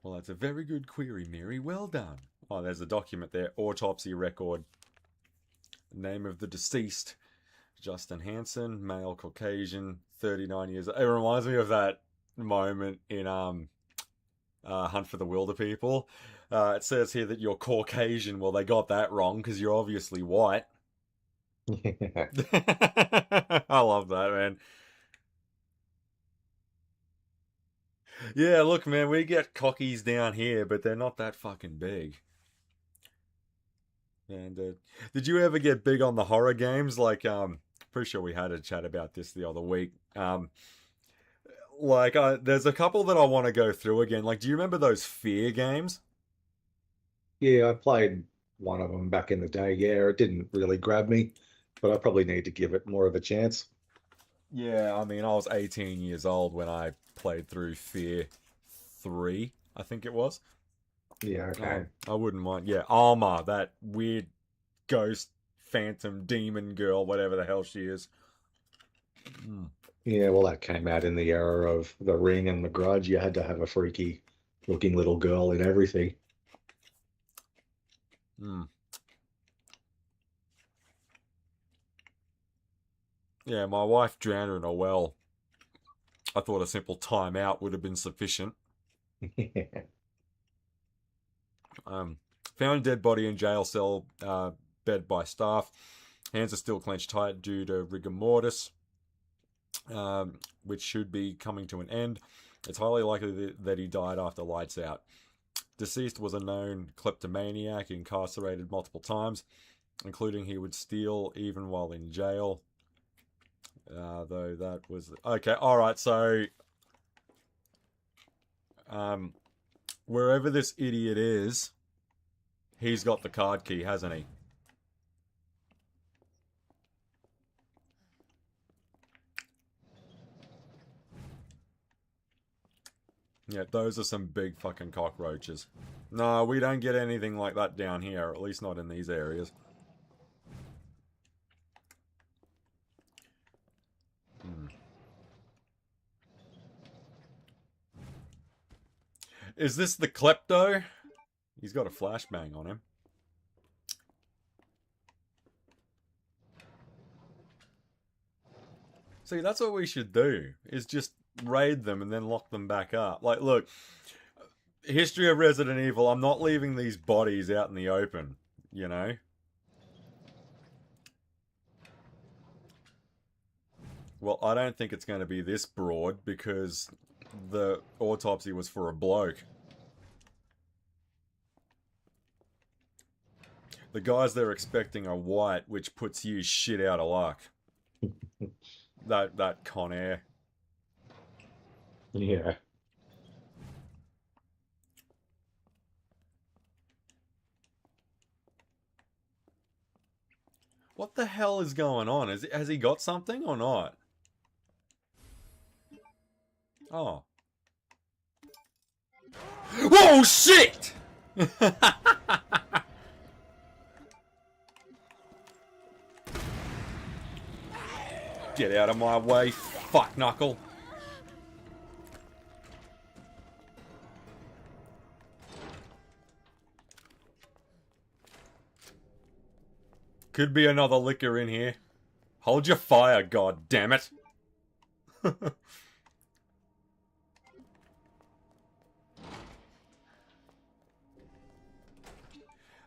Well, that's a very good query, Mary. Well done. Oh, there's a document there. Autopsy record. Name of the deceased. Justin Hansen, male, Caucasian, 39 years. It reminds me of that moment in Hunt for the Wilder People. It says here that you're Caucasian. Well, they got that wrong because you're obviously white. Yeah. I love that, man. Yeah, look, man, we get cockies down here, but they're not that fucking big. And did you ever get big on the horror games? Like, pretty sure we had a chat about this the other week. There's a couple that I want to go through again. Like, do you remember those Fear games? Yeah, I played one of them back in the day. Yeah, it didn't really grab me, but I probably need to give it more of a chance. Yeah, I mean, I was 18 years old when I played through Fear 3, I think it was. Yeah, okay. I wouldn't mind. Yeah, Alma, that weird ghost, phantom, demon girl, whatever the hell she is. Mm. Yeah, well, that came out in the era of The Ring and The Grudge. You had to have a freaky looking little girl in everything. Mm. Yeah, my wife drowned in a well. I thought a simple timeout would have been sufficient. Found dead body in jail cell, bed by staff. Hands are still clenched tight due to rigor mortis, which should be coming to an end. It's highly likely that he died after lights out. Deceased was a known kleptomaniac, incarcerated multiple times, including he would steal even while in jail. Though that was... Okay, alright, so... wherever this idiot is, he's got the card key, hasn't he? Yeah, those are some big fucking cockroaches. No, we don't get anything like that down here, at least not in these areas. Is this the klepto? He's got a flashbang on him. See, that's what we should do, is just raid them and then lock them back up. Like, look, history of Resident Evil, I'm not leaving these bodies out in the open, you know? Well, I don't think it's going to be this broad because the autopsy was for a bloke. The guys they're expecting are white, which puts you shit out of luck. That Con Air. Yeah. What the hell is going on? Has he got something or not? Oh. Whoa, shit! Get out of my way, fuck knuckle. Could be another liquor in here. Hold your fire, god damn it.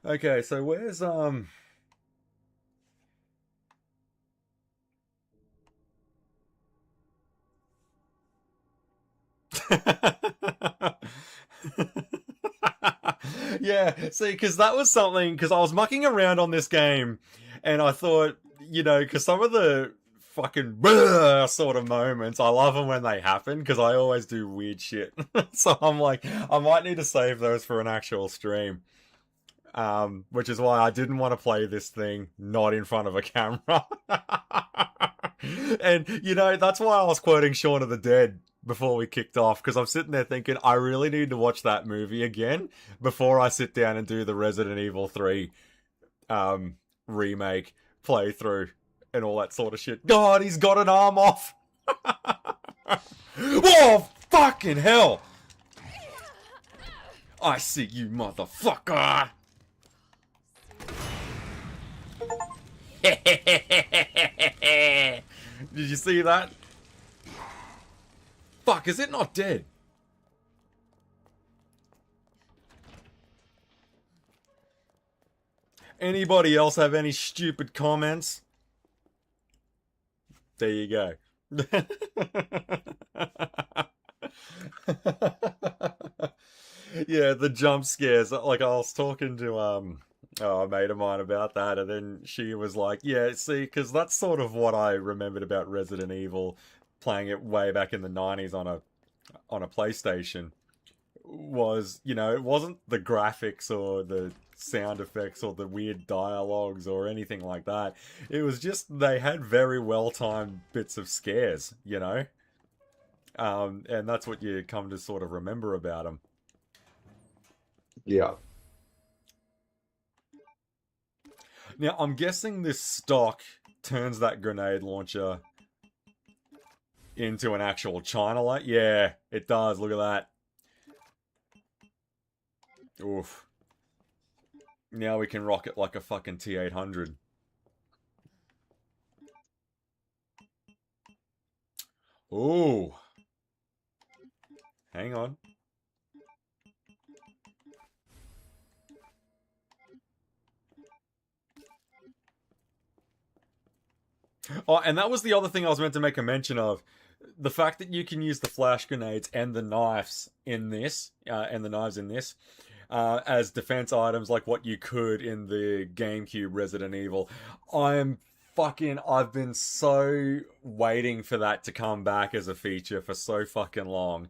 Okay, so where's Yeah, see, because that was something, because I was mucking around on this game, and I thought, you know, because some of the fucking sort of moments, I love them when they happen, because I always do weird shit. So I'm like, I might need to save those for an actual stream. Which is why I didn't want to play this thing not in front of a camera. And, you know, that's why I was quoting Shaun of the Dead before we kicked off, because I'm sitting there thinking, I really need to watch that movie again before I sit down and do the Resident Evil 3 remake playthrough and all that sort of shit. God, he's got an arm off! Oh, fucking hell! I see you, motherfucker! Did you see that? Fuck, is it not dead? Anybody else have any stupid comments? There you go. Yeah, the jump scares. Like, I was talking to a mate of mine about that, and then she was like, yeah, see, because that's sort of what I remembered about Resident Evil, playing it way back in the 90s on a PlayStation, was, you know, it wasn't the graphics or the sound effects or the weird dialogues or anything like that. It was just they had very well-timed bits of scares, you know? And that's what you come to sort of remember about them. Yeah. Now, I'm guessing this stock turns that grenade launcher into an actual China light. Yeah, it does. Look at that. Oof. Now we can rock it like a fucking T-800. Ooh. Hang on. Oh, and that was the other thing I was meant to make a mention of. The fact that you can use the flash grenades and the knives in this, as defense items like what you could in the GameCube Resident Evil. I've been so waiting for that to come back as a feature for so fucking long.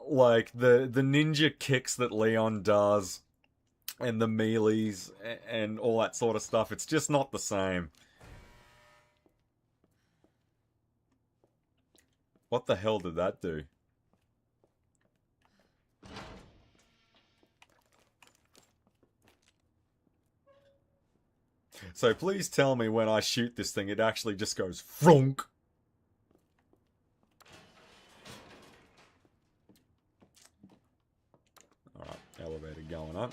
Like, the ninja kicks that Leon does, and the melees, and all that sort of stuff, it's just not the same. What the hell did that do? So please tell me when I shoot this thing, it actually just goes FRONK. Alright, elevator going up.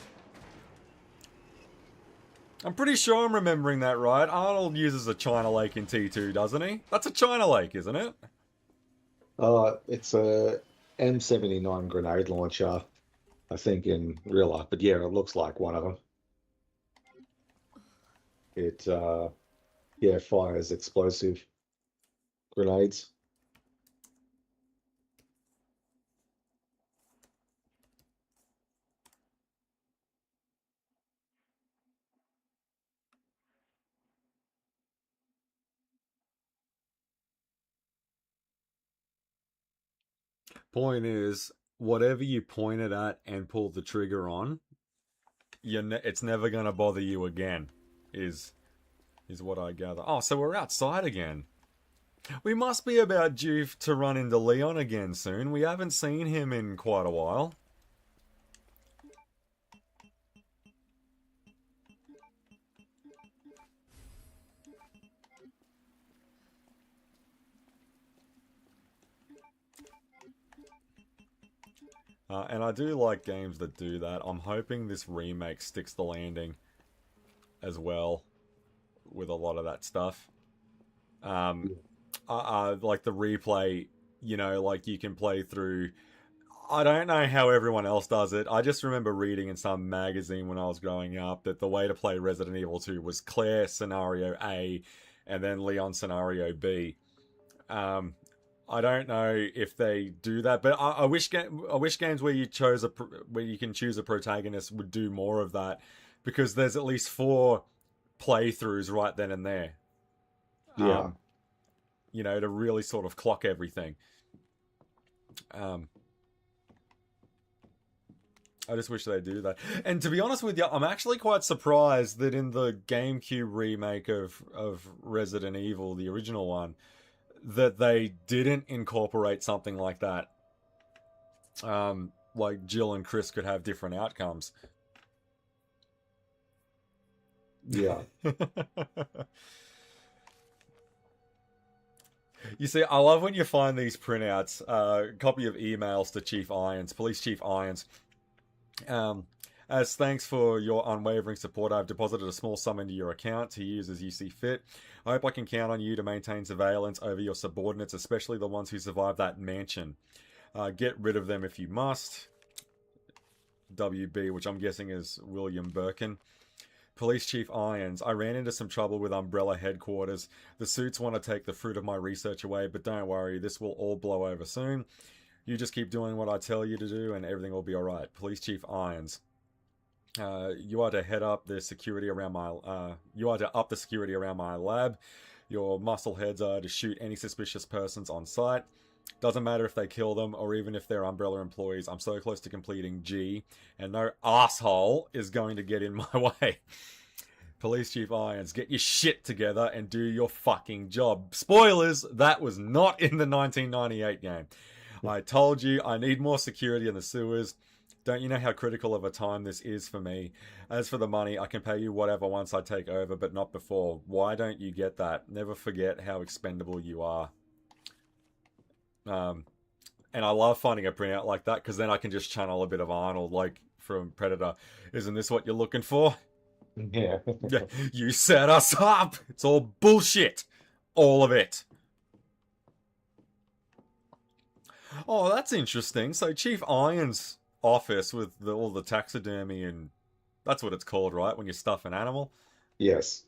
I'm pretty sure I'm remembering that right. Arnold uses a China Lake in T2, doesn't he? That's a China Lake, isn't it? It's a M79 grenade launcher, I think, in real life. But yeah, it looks like one of them. It, yeah, fires explosive grenades. Point is, whatever you point it at and pull the trigger on, it's never going to bother you again, is what I gather. Oh, so we're outside again. We must be about due to run into Leon again soon. We haven't seen him in quite a while. And I do like games that do that. I'm hoping this remake sticks the landing as well with a lot of that stuff. Like the replay, you know, like you can play through. I don't know how everyone else does it. I just remember reading in some magazine when I was growing up that the way to play Resident Evil 2 was Claire scenario A and then Leon scenario B. I don't know if they do that, but I wish games where you where you can choose a protagonist would do more of that, because there's at least 4 playthroughs right then and there. Yeah. You know, to really sort of clock everything. I just wish they do that. And to be honest with you, I'm actually quite surprised that in the GameCube remake of Resident Evil, the original one, that they didn't incorporate something like that. Like Jill and Chris could have different outcomes. Yeah. You see, I love when you find these printouts. Copy of emails to Chief Irons, Police Chief Irons. As thanks for your unwavering support, I've deposited a small sum into your account to use as you see fit. I hope I can count on you to maintain surveillance over your subordinates, especially the ones who survived that mansion. Get rid of them if you must. WB, which I'm guessing is William Birkin. Police Chief Irons, I ran into some trouble with Umbrella headquarters. The suits want to take the fruit of my research away, but don't worry, this will all blow over soon. You just keep doing what I tell you to do and everything will be alright. Police Chief Irons. You are to head up the security around my you are to up the security around my lab. Your muscle heads are to shoot any suspicious persons on sight. Doesn't matter if they kill them or even if they're Umbrella employees. I'm so close to completing G, and no asshole is going to get in my way. Police Chief Irons, get your shit together and do your fucking job. Spoilers, that was not in the 1998 game. I told you I need more security in the sewers. Don't you know how critical of a time this is for me? As for the money, I can pay you whatever once I take over, but not before. Why don't you get that? Never forget how expendable you are. And I love finding a printout like that, because then I can just channel a bit of Arnold, like from Predator. Isn't this what you're looking for? Yeah. Yeah, you set us up! It's all bullshit! All of it. Oh, that's interesting. So Chief Irons' office with all the taxidermy, and that's what it's called, right? When you stuff an animal. Yes.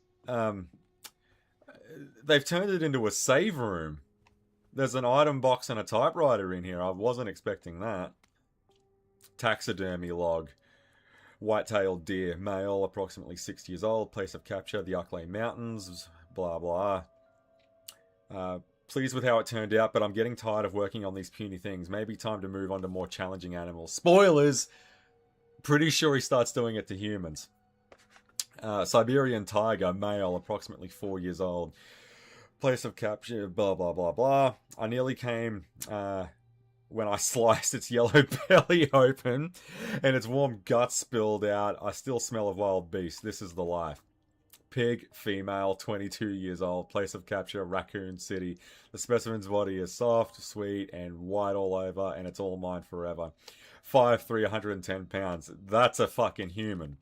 They've turned it into a save room. There's an item box and a typewriter in here. I wasn't expecting that. Taxidermy log. White-tailed deer, male, approximately 6 years old, place of capture, the Uckley Mountains, blah blah. Pleased with how it turned out, but I'm getting tired of working on these puny things. Maybe time to move on to more challenging animals. Spoilers! Pretty sure he starts doing it to humans. Siberian tiger, male, approximately 4 years old. Place of capture, blah blah blah blah. I nearly came when I sliced its yellow belly open and its warm guts spilled out. I still smell of wild beast. This is the life. Pig, female, 22 years old. Place of capture, Raccoon City. The specimen's body is soft, sweet, and white all over, and it's all mine forever. 5'3", 110 pounds. That's a fucking human.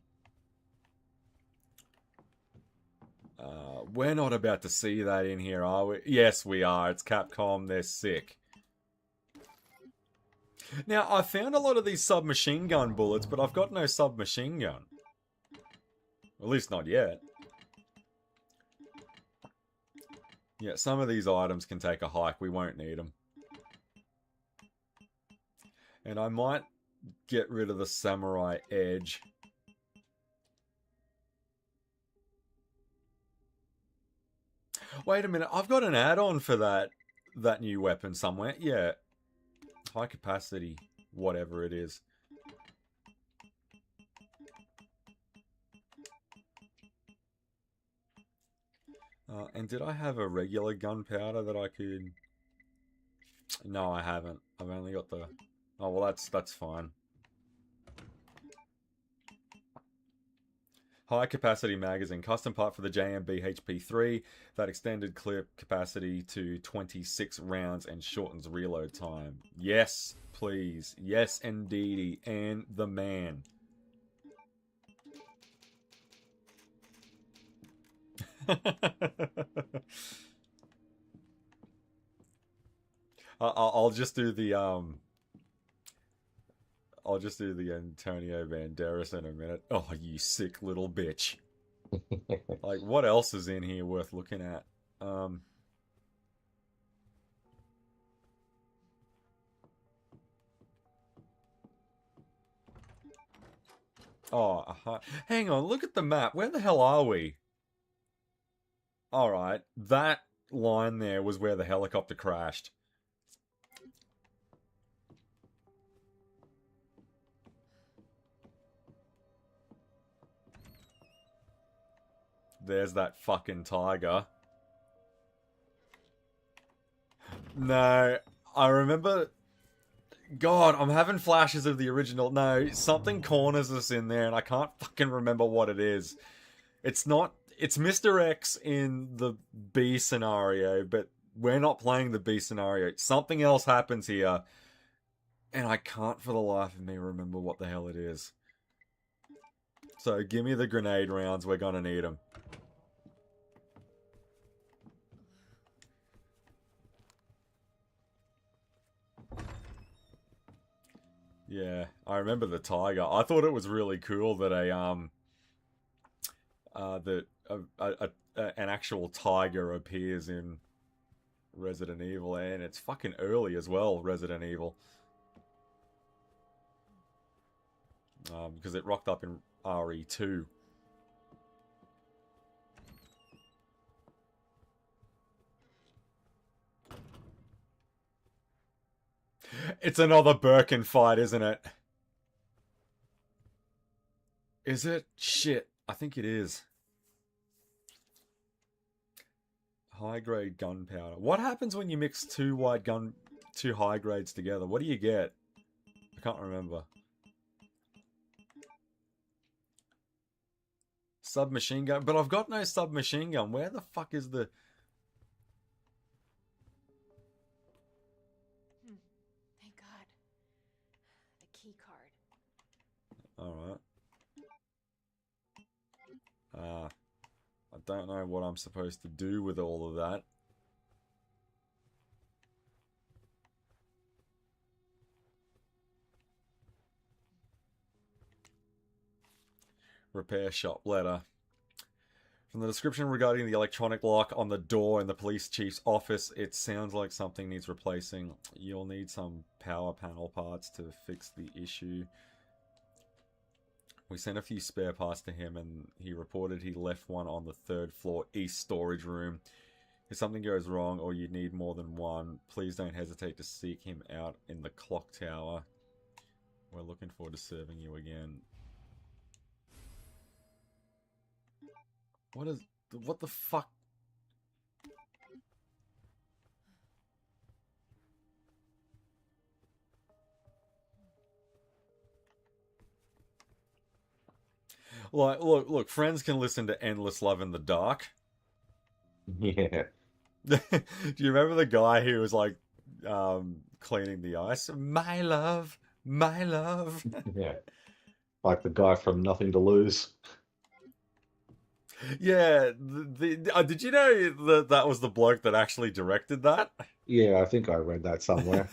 We're not about to see that in here, are we? Yes, we are. It's Capcom. They're sick. Now, I found a lot of these submachine gun bullets, but I've got no submachine gun. At least not yet. Yeah, some of these items can take a hike. We won't need them. And I might get rid of the samurai edge. Wait a minute, I've got an add-on for that new weapon somewhere. Yeah. high capacity, whatever it is. And did I have a regular gunpowder that I could... No, I haven't. I've only got the... Oh, well, that's fine. High capacity magazine, custom part for the JMB HP3 that extended clip capacity to 26 rounds and shortens reload time. Yes, please. Yes, indeedy. And the man. I'll just do the I'll just do the Antonio Banderas in a minute. Oh, you sick little bitch. Like, what else is in here worth looking at? Oh, hang on, look at the map. Where the hell are we? Alright, that line there was where the helicopter crashed. There's that fucking tiger. No, I remember... God, I'm having flashes of the original. No, something corners us in there, and I can't fucking remember what it is. It's not... It's Mr. X in the B scenario, but we're not playing the B scenario. Something else happens here, and I can't for the life of me remember what the hell it is. So, give me the grenade rounds. We're gonna need them. Yeah, I remember the tiger. I thought it was really cool that an actual tiger appears in Resident Evil, and it's fucking early as well, Resident Evil. Because it rocked up in RE2. It's another Birkin fight, isn't it? Is it? Shit, I think it is. High grade gunpowder. What happens when you mix two high grades together? What do you get? I can't remember. Submachine gun, but I've got no submachine gun. Where the fuck is the... Thank God. The key card. Alright. I don't know what I'm supposed to do with all of that. Repair shop letter. From the description regarding the electronic lock on the door in the police chief's office, it sounds like something needs replacing. You'll need some power panel parts to fix the issue. We sent a few spare parts to him, and he reported he left one on the 3rd floor east storage room. If something goes wrong or you need more than one, please don't hesitate to seek him out in the clock tower. We're looking forward to serving you again. What the fuck? Like, look, friends can listen to Endless Love in the Dark. Yeah. Do you remember the guy who was like cleaning the ice? My love, my love. Yeah. Like the guy from Nothing to Lose. Yeah, did you know that was the bloke that actually directed that? Yeah, I think I read that somewhere.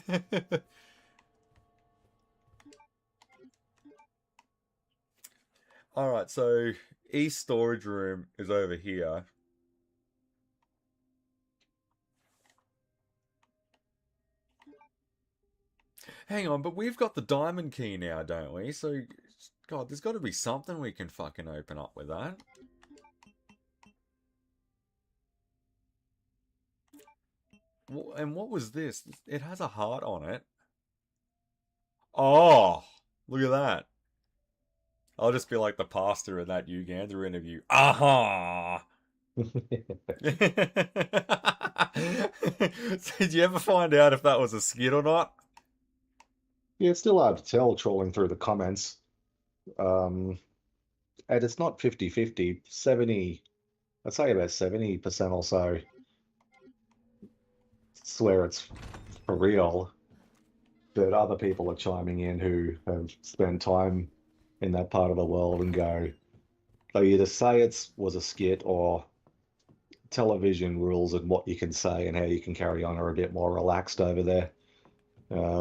Alright, so East storage room is over here. Hang on, but we've got the diamond key now, don't we? So, God, there's got to be something we can fucking open up with that. And what was this? It has a heart on it. Oh, look at that. I'll just be like the pastor in that Uganda interview. Aha! So did you ever find out if that was a skit or not? Yeah, it's still hard to tell trawling through the comments. And it's not 50-50, 70, I'd say about 70% or so swear it's for real, but other people are chiming in who have spent time in that part of the world and go, they either say it was a skit or television rules and what you can say and how you can carry on are a bit more relaxed over there.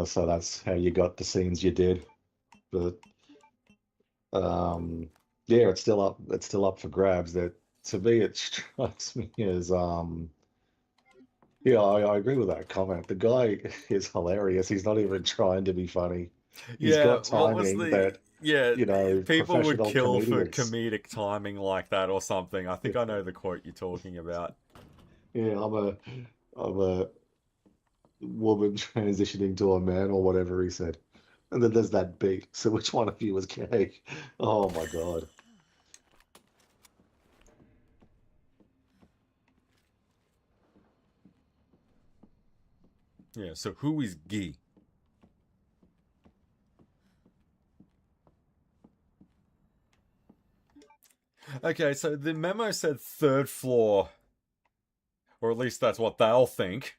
So that's how you got the scenes you did. But yeah, it's still up for grabs. That to me it strikes me as yeah, I agree with that comment. The guy is hilarious. He's not even trying to be funny. He's Yeah, got what was timing the... that, Yeah, you know, people would professional kill for comedians. comedic timing like that or something. I think I know the quote you're talking about. Yeah, I'm a woman transitioning to a man or whatever he said. And then there's that beat. So which one of you was gay? Oh my God. Yeah, so who is Guy? Okay, so the memo said third floor, or at least that's what they'll think.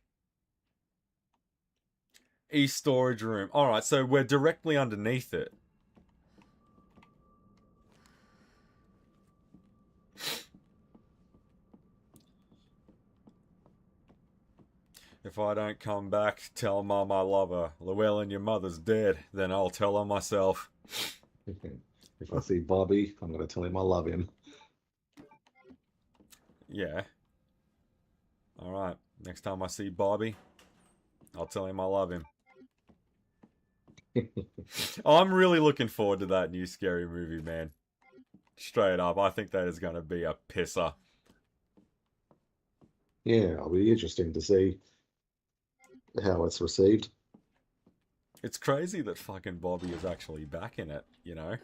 East storage room. Alright, so we're directly underneath it. If I don't come back, tell Mum I love her. Llewellyn, your mother's dead. Then I'll tell her myself. If I see Bobby, I'm going to tell him I love him. Yeah. Alright, next time I see Bobby, I'll tell him I love him. I'm really looking forward to that new scary movie, man. Straight up, I think that is going to be a pisser. Yeah, it'll be interesting to see how it's received. It's crazy that fucking Bobby is actually back in it, you know?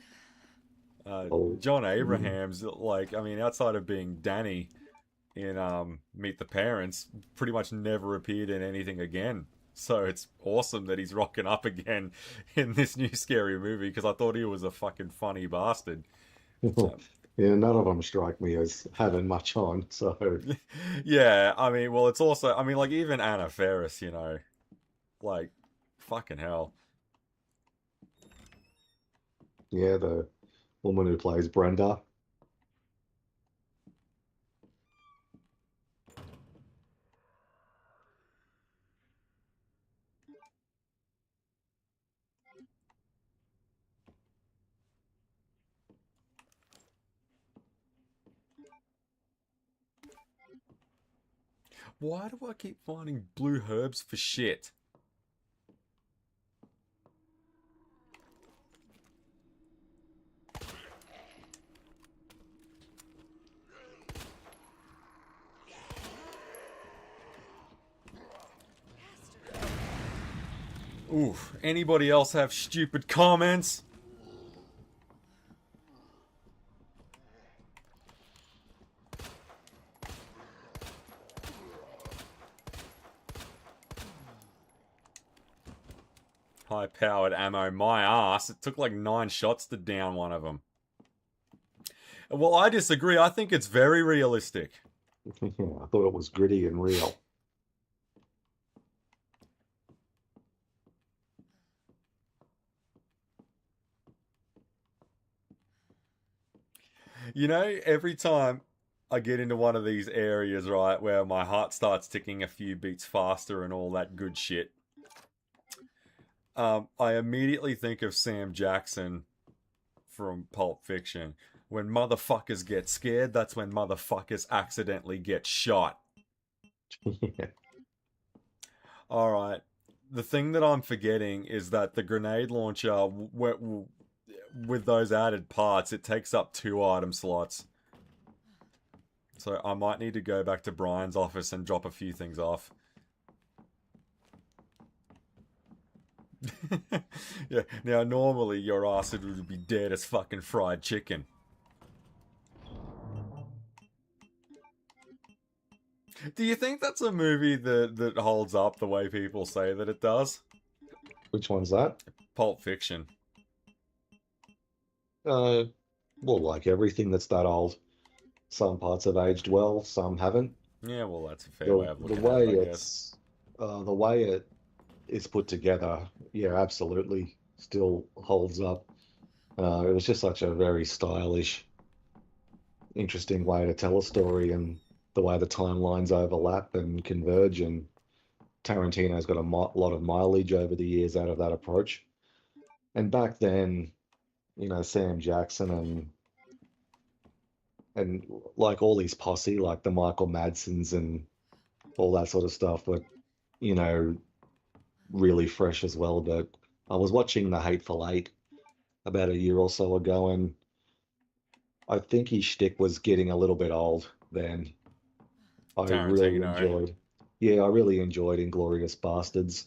Oh, John Abrahams, like, I mean, outside of being Danny in Meet the Parents, pretty much never appeared in anything again. So it's awesome that he's rocking up again in this new scary movie because I thought he was a fucking funny bastard. yeah, none of them strike me as having much on. So Yeah, I mean, well, it's also, I mean, like, even Anna Faris, you know, like, fucking hell. yeah, the woman who plays Brenda. Why do I keep finding blue herbs for shit? Oof, anybody else have stupid comments? High-powered ammo, my ass. It took like 9 shots to down one of them. Well, I disagree. I think it's very realistic. I thought it was gritty and real. You know, every time I get into one of these areas, right, where my heart starts ticking a few beats faster and all that good shit, I immediately think of Sam Jackson from Pulp Fiction. When motherfuckers get scared, that's when motherfuckers accidentally get shot. Alright. The thing that I'm forgetting is that the grenade launcher, with those added parts, it takes up 2 item slots. So I might need to go back to Brian's office and drop a few things off. Yeah, now normally your ass would be dead as fucking fried chicken. Do you think that's a movie that holds up the way people say that it does? Which one's that? Pulp Fiction. Uh, well, like everything that's that old. Some parts have aged well, some haven't. Yeah, well, that's a fair way The of the looking at way it, I guess. the way it is put together, yeah, absolutely, still holds up. It was just such a very stylish, interesting way to tell a story, and the way the timelines overlap and converge. And Tarantino's got a lot of mileage over the years out of that approach. And back then, Sam Jackson and like all his posse, like the Michael Madsens and all that sort of stuff, but you know, really fresh as well. But I was watching The Hateful Eight about a year or so ago, and I think his shtick was getting a little bit old then. I really Tarantino. enjoyed, yeah, I really enjoyed Inglorious Bastards.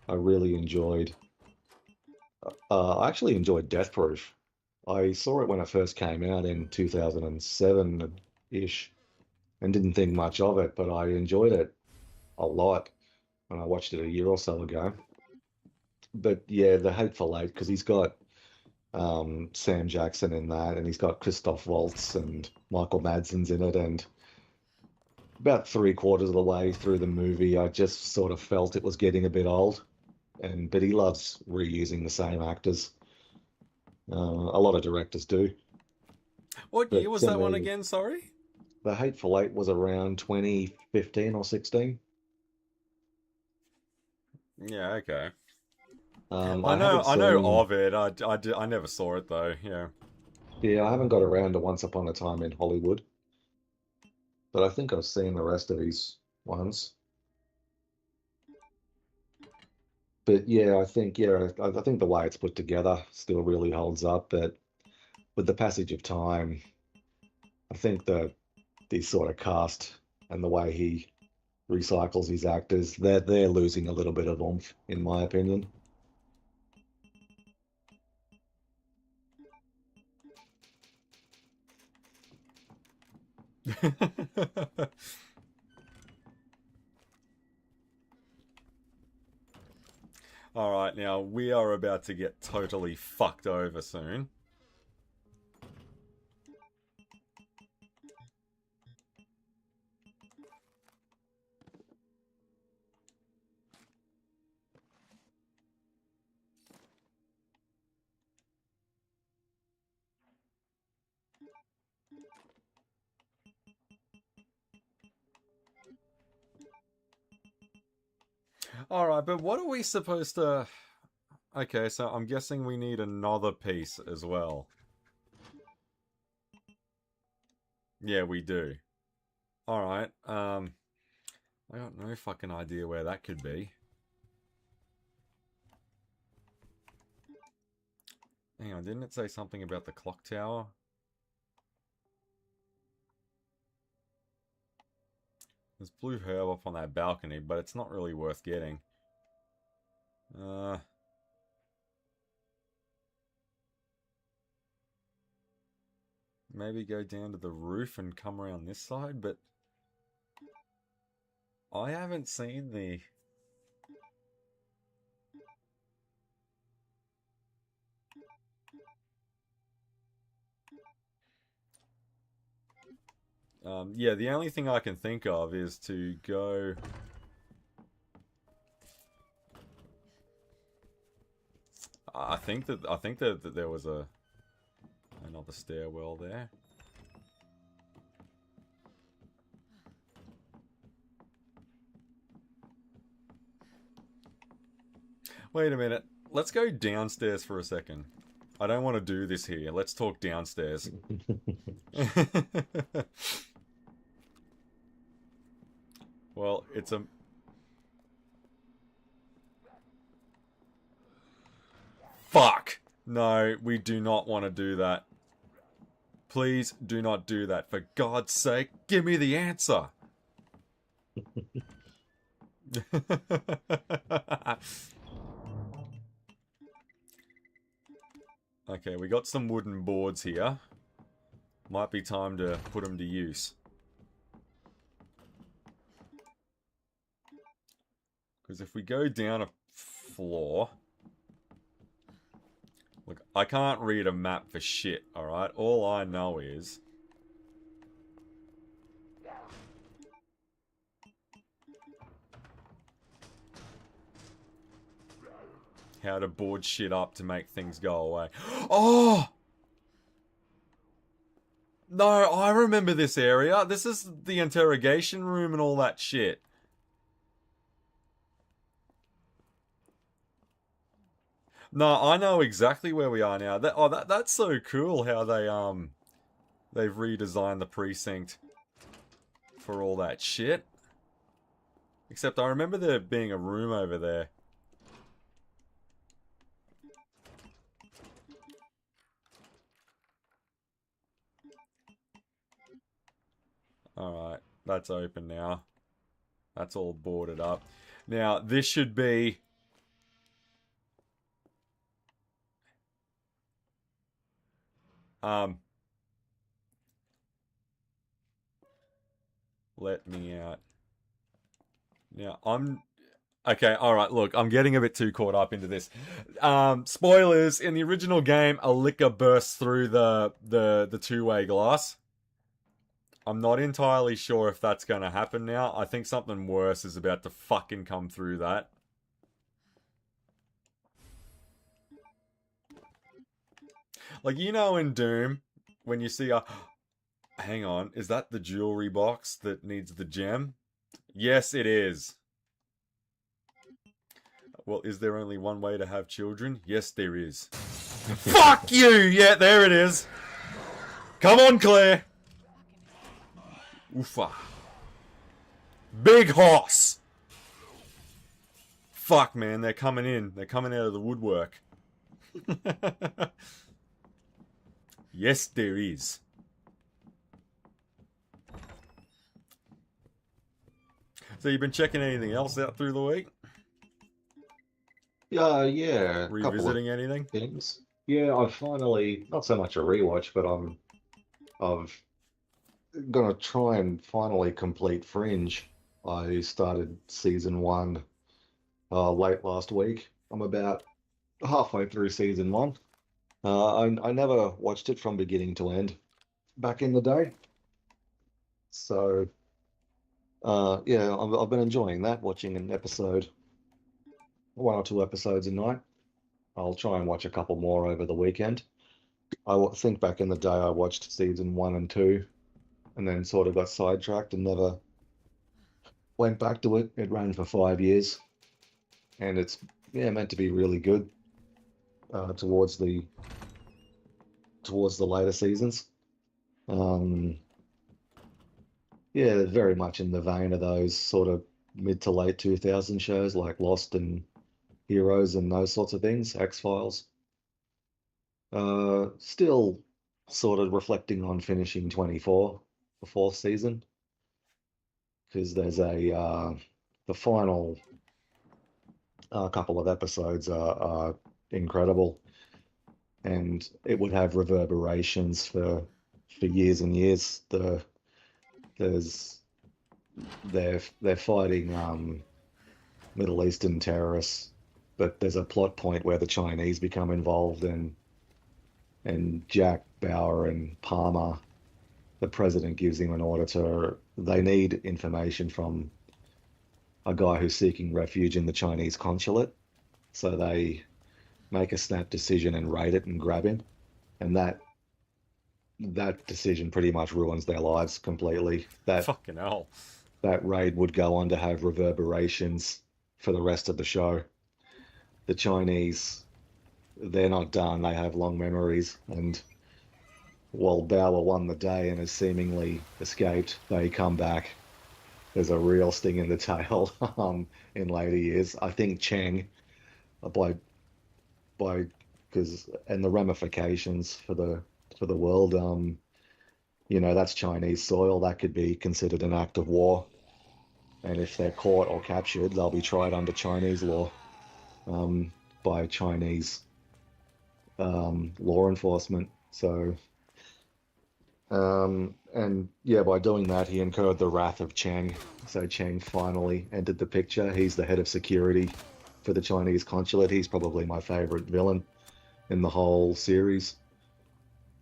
I really enjoyed, I actually enjoyed Death Proof. I saw it when it first came out in 2007-ish and didn't think much of it, but I enjoyed it a lot when I watched it a year or so ago. But yeah, The Hateful Eight, because he's got Sam Jackson in that, and he's got Christoph Waltz and Michael Madsen's in it. And about three-quarters of the way through the movie, I just sort of felt it was getting a bit old. But he loves reusing the same actors. A lot of directors do. What year But was to that one me, again, sorry? The Hateful Eight was around 2015 or 16. Yeah, okay. I haven't I know seen, of it. I never saw it though. Yeah. yeah, I haven't got around to Once Upon a Time in Hollywood, but I think I've seen the rest of his ones. But yeah, I think the way it's put together still really holds up. But with the passage of time, I think the sort of cast and the way he recycles his actors, they're losing a little bit of oomph, in my opinion. Alright, now we are about to get totally fucked over soon. Alright, but what are we supposed to... Okay, so I'm guessing we need another piece as well. Yeah, we do. Alright, I got no fucking idea where that could be. Hang on, didn't it say something about the clock tower? There's blue herb up on that balcony, but it's not really worth getting. Maybe go down to the roof and come around this side, but I haven't seen the... yeah, the only thing I can think of is to go... I think that there was another stairwell there. Wait a minute. Let's go downstairs for a second. I don't want to do this here. Let's talk downstairs. Well, it's a... Fuck! No, we do not want to do that. Please do not do that. For God's sake, give me the answer! Okay, we got some wooden boards here. Might be time to put them to use. Because if we go down a floor... Look, I can't read a map for shit, alright? All I know is... how to board shit up to make things go away. Oh! No, I remember this area. This is the interrogation room and all that shit. No, I know exactly where we are now. That's so cool how they've redesigned the precinct for all that shit. Except I remember there being a room over there. Alright, that's open now. That's all boarded up. Now, this should be... let me out. Now, okay, alright, look, I'm getting a bit too caught up into this. Spoilers, in the original game, a liquor bursts through the two-way glass. I'm not entirely sure if that's going to happen now. I think something worse is about to fucking come through that. Like, you know in Doom, when you see a... Hang on, is that the jewelry box that needs the gem? Yes, it is. Well, is there only one way to have children? Yes, there is. Fuck you! Yeah, there it is. Come on, Claire. Oofa. Big hoss. Fuck, man, they're coming in. They're coming out of the woodwork. Yes, there is. So you've been checking anything else out through the week? Yeah, Revisiting anything? things. Yeah, I've finally, not so much a rewatch, but I've gonna try and finally complete Fringe. I started season 1 late last week. I'm about halfway through season 1. I never watched it from beginning to end back in the day. So, yeah, I've been enjoying that, watching an episode, 1 or 2 episodes a night. I'll try and watch a couple more over the weekend. Think back in the day I watched season 1 and 2 and then sort of got sidetracked and never went back to it. It ran for 5 years and it's meant to be really good towards the later seasons. Yeah, very much in the vein of those sort of mid to late 2000 shows like Lost and Heroes and those sorts of things, X-Files. Still sort of reflecting on finishing 24, the 4th season, because there's the final couple of episodes are incredible, and it would have reverberations for years and years. They're fighting Middle Eastern terrorists, but there's a plot point where the Chinese become involved, and Jack Bauer and Palmer, the president gives him an order they need information from a guy who's seeking refuge in the Chinese consulate. So they make a snap decision and raid it and grab him. And that decision pretty much ruins their lives completely. Fucking hell. That raid would go on to have reverberations for the rest of the show. The Chinese, they're not done. They have long memories. And while Bauer won the day and has seemingly escaped, they come back. There's a real sting in the tail in later years. I think Cheng, and the ramifications for the world, that's Chinese soil. That could be considered an act of war. And if they're caught or captured, they'll be tried under Chinese law by Chinese law enforcement. So, and yeah, by doing that, he incurred the wrath of Chang. So Chang finally entered the picture. He's the head of security for the Chinese consulate. He's probably my favorite villain in the whole series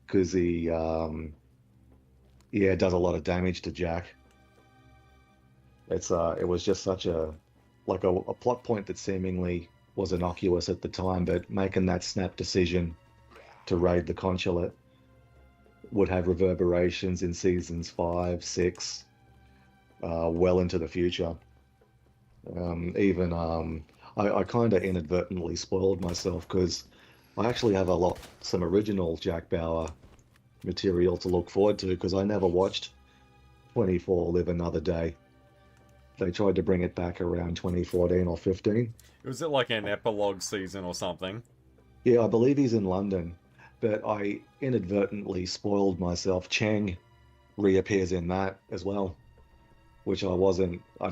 because yeah, does a lot of damage to Jack. It was just such a like a plot point that seemingly was innocuous at the time, but making that snap decision to raid the consulate would have reverberations in seasons 5, 6, well into the future. Even I kind of inadvertently spoiled myself because I actually have some original Jack Bauer material to look forward to because I never watched 24 Live Another Day. They tried to bring it back around 2014 or 15. Was it like an epilogue season or something? Yeah, I believe he's in London, but I inadvertently spoiled myself. Chang reappears in that as well, which I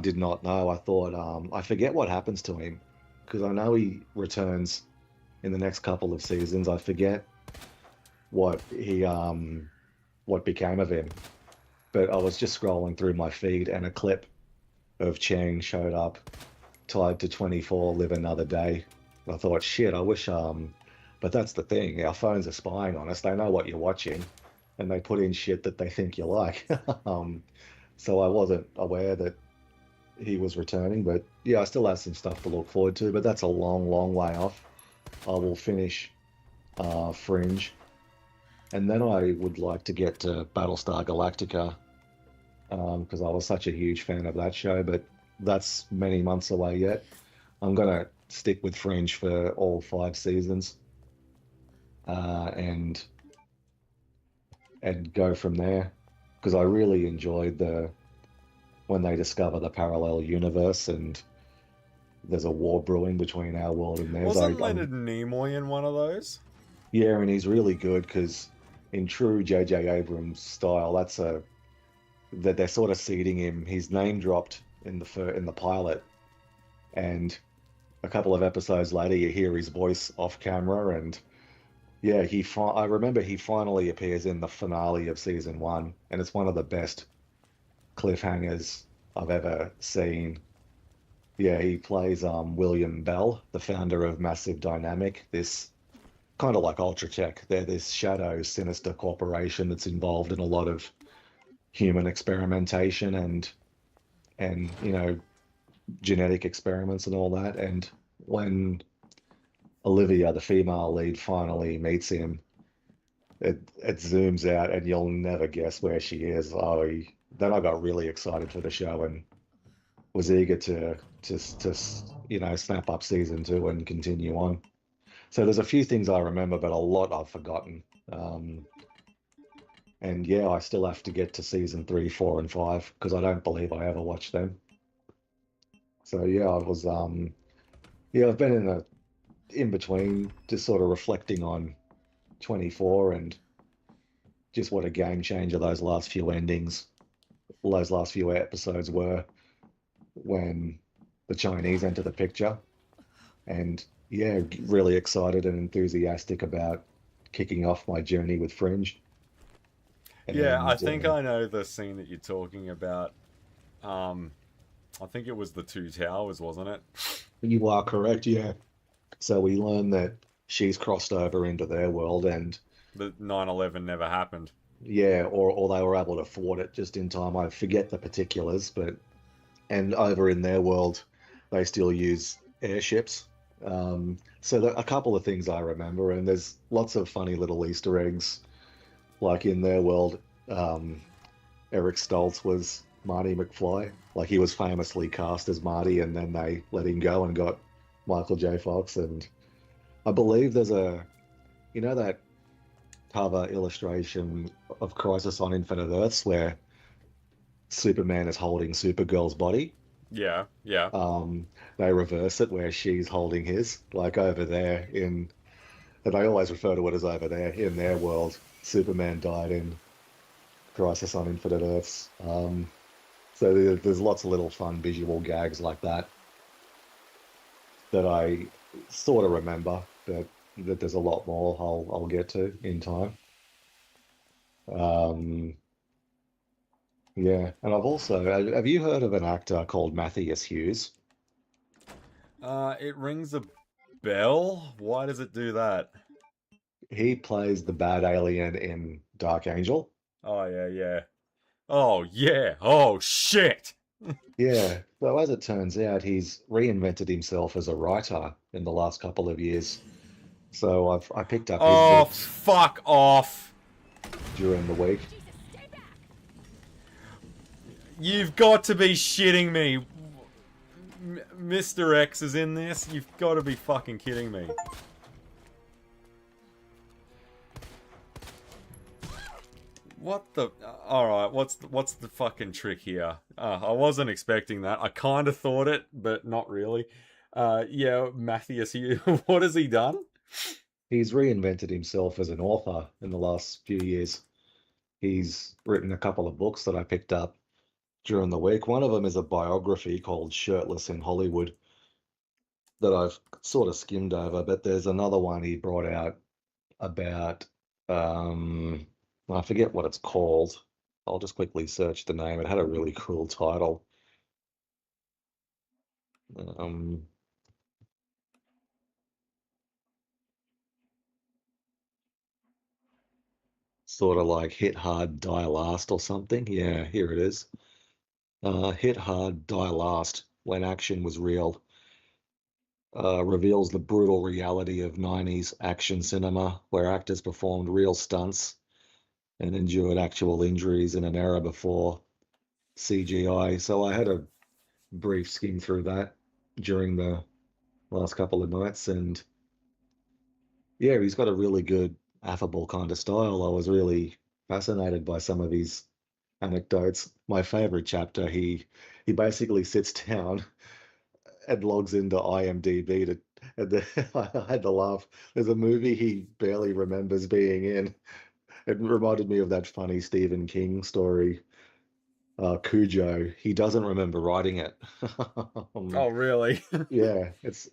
did not know. I thought, I forget what happens to him because I know he returns in the next couple of seasons. I forget what what became of him, but I was just scrolling through my feed and a clip of Chang showed up tied to 24 Live Another Day. And I thought, shit, I wish, but that's the thing. Our phones are spying on us. They know what you're watching and they put in shit that they think you like. So I wasn't aware that he was returning, but yeah, I still have some stuff to look forward to, but that's a long, long way off. I will finish Fringe, and then I would like to get to Battlestar Galactica because I was such a huge fan of that show, but that's many months away yet. I'm gonna stick with Fringe for all 5 seasons, and go from there because I really enjoyed when they discover the parallel universe and there's a war brewing between our world and theirs. Wasn't Leonard Nimoy in one of those? Yeah, and he's really good because in true J.J. Abrams style, that they're sort of seeding him. He's name dropped in the pilot, and a couple of episodes later, you hear his voice off camera, and yeah, I remember he finally appears in the finale of season 1, and it's one of the best cliffhangers I've ever seen. Yeah, he plays William Bell, the founder of Massive Dynamic, this kind of like Ultratech. They're this shadow, sinister corporation that's involved in a lot of human experimentation and genetic experiments and all that. And when Olivia, the female lead, finally meets him, it zooms out and you'll never guess where she is. Then I got really excited for the show and was eager to snap up season 2 and continue on. So there's a few things I remember, but a lot I've forgotten. And yeah, I still have to get to season 3, 4, and 5 because I don't believe I ever watched them. So yeah, I've been in between, just sort of reflecting on 24 and just what a game changer those last few episodes were when the Chinese enter the picture. And yeah, really excited and enthusiastic about kicking off my journey with Fringe. Yeah, I think I know the scene that you're talking about. I think it was the Two Towers, wasn't it? You are correct, yeah. So we learn that she's crossed over into their world and The 9/11 never happened. yeah, or they were able to thwart it just in time. I forget the particulars, and over in their world, they still use airships. So a couple of things I remember, and there's lots of funny little Easter eggs. Like in their world, Eric Stoltz was Marty McFly. Like he was famously cast as Marty, and then they let him go and got Michael J. Fox. And I believe there's that cover illustration of Crisis on Infinite Earths where Superman is holding Supergirl's body. Yeah, yeah. They reverse it where she's holding his, like over there and they always refer to it as over there in their world. Superman died in Crisis on Infinite Earths. So there's lots of little fun visual gags like that I sort of remember, but that there's a lot more I'll get to in time. Um, yeah, and I've also have you heard of an actor called Matthias Hughes? It rings a bell. Why does it do that? He plays the bad alien in Dark Angel. Oh, yeah, yeah. Oh, yeah. Oh, shit. Yeah, so as it turns out, he's reinvented himself as a writer in the last couple of years. So I picked up his Oh, books fuck off. during the week. You've got to be shitting me. Mr. X is in this? You've got to be fucking kidding me. What the... Alright, what's the fucking trick here? I wasn't expecting that. I kind of thought it, but not really. Yeah, Matthias, what has he done? He's reinvented himself as an author in the last few years. He's written a couple of books that I picked up during the week. One of them is a biography called Shirtless in Hollywood that I've sort of skimmed over, but there's another one he brought out about, I forget what it's called. I'll just quickly search the name. It had a really cool title. Um, Sort of like Hit Hard, Die Last or something. Yeah, here it is. Hit Hard, Die Last, When Action Was Real. Reveals the brutal reality of 90s action cinema, where actors performed real stunts and endured actual injuries in an era before CGI. So I had a brief skim through that during the last couple of nights, and yeah, he's got a really good, affable kind of style. I was really fascinated by some of his anecdotes. My favorite chapter, he basically sits down and logs into IMDb to, and I had to laugh. There's a movie he barely remembers being in. It reminded me of that funny Stephen King story, Cujo. He doesn't remember writing it. Oh, really? Yeah, it's.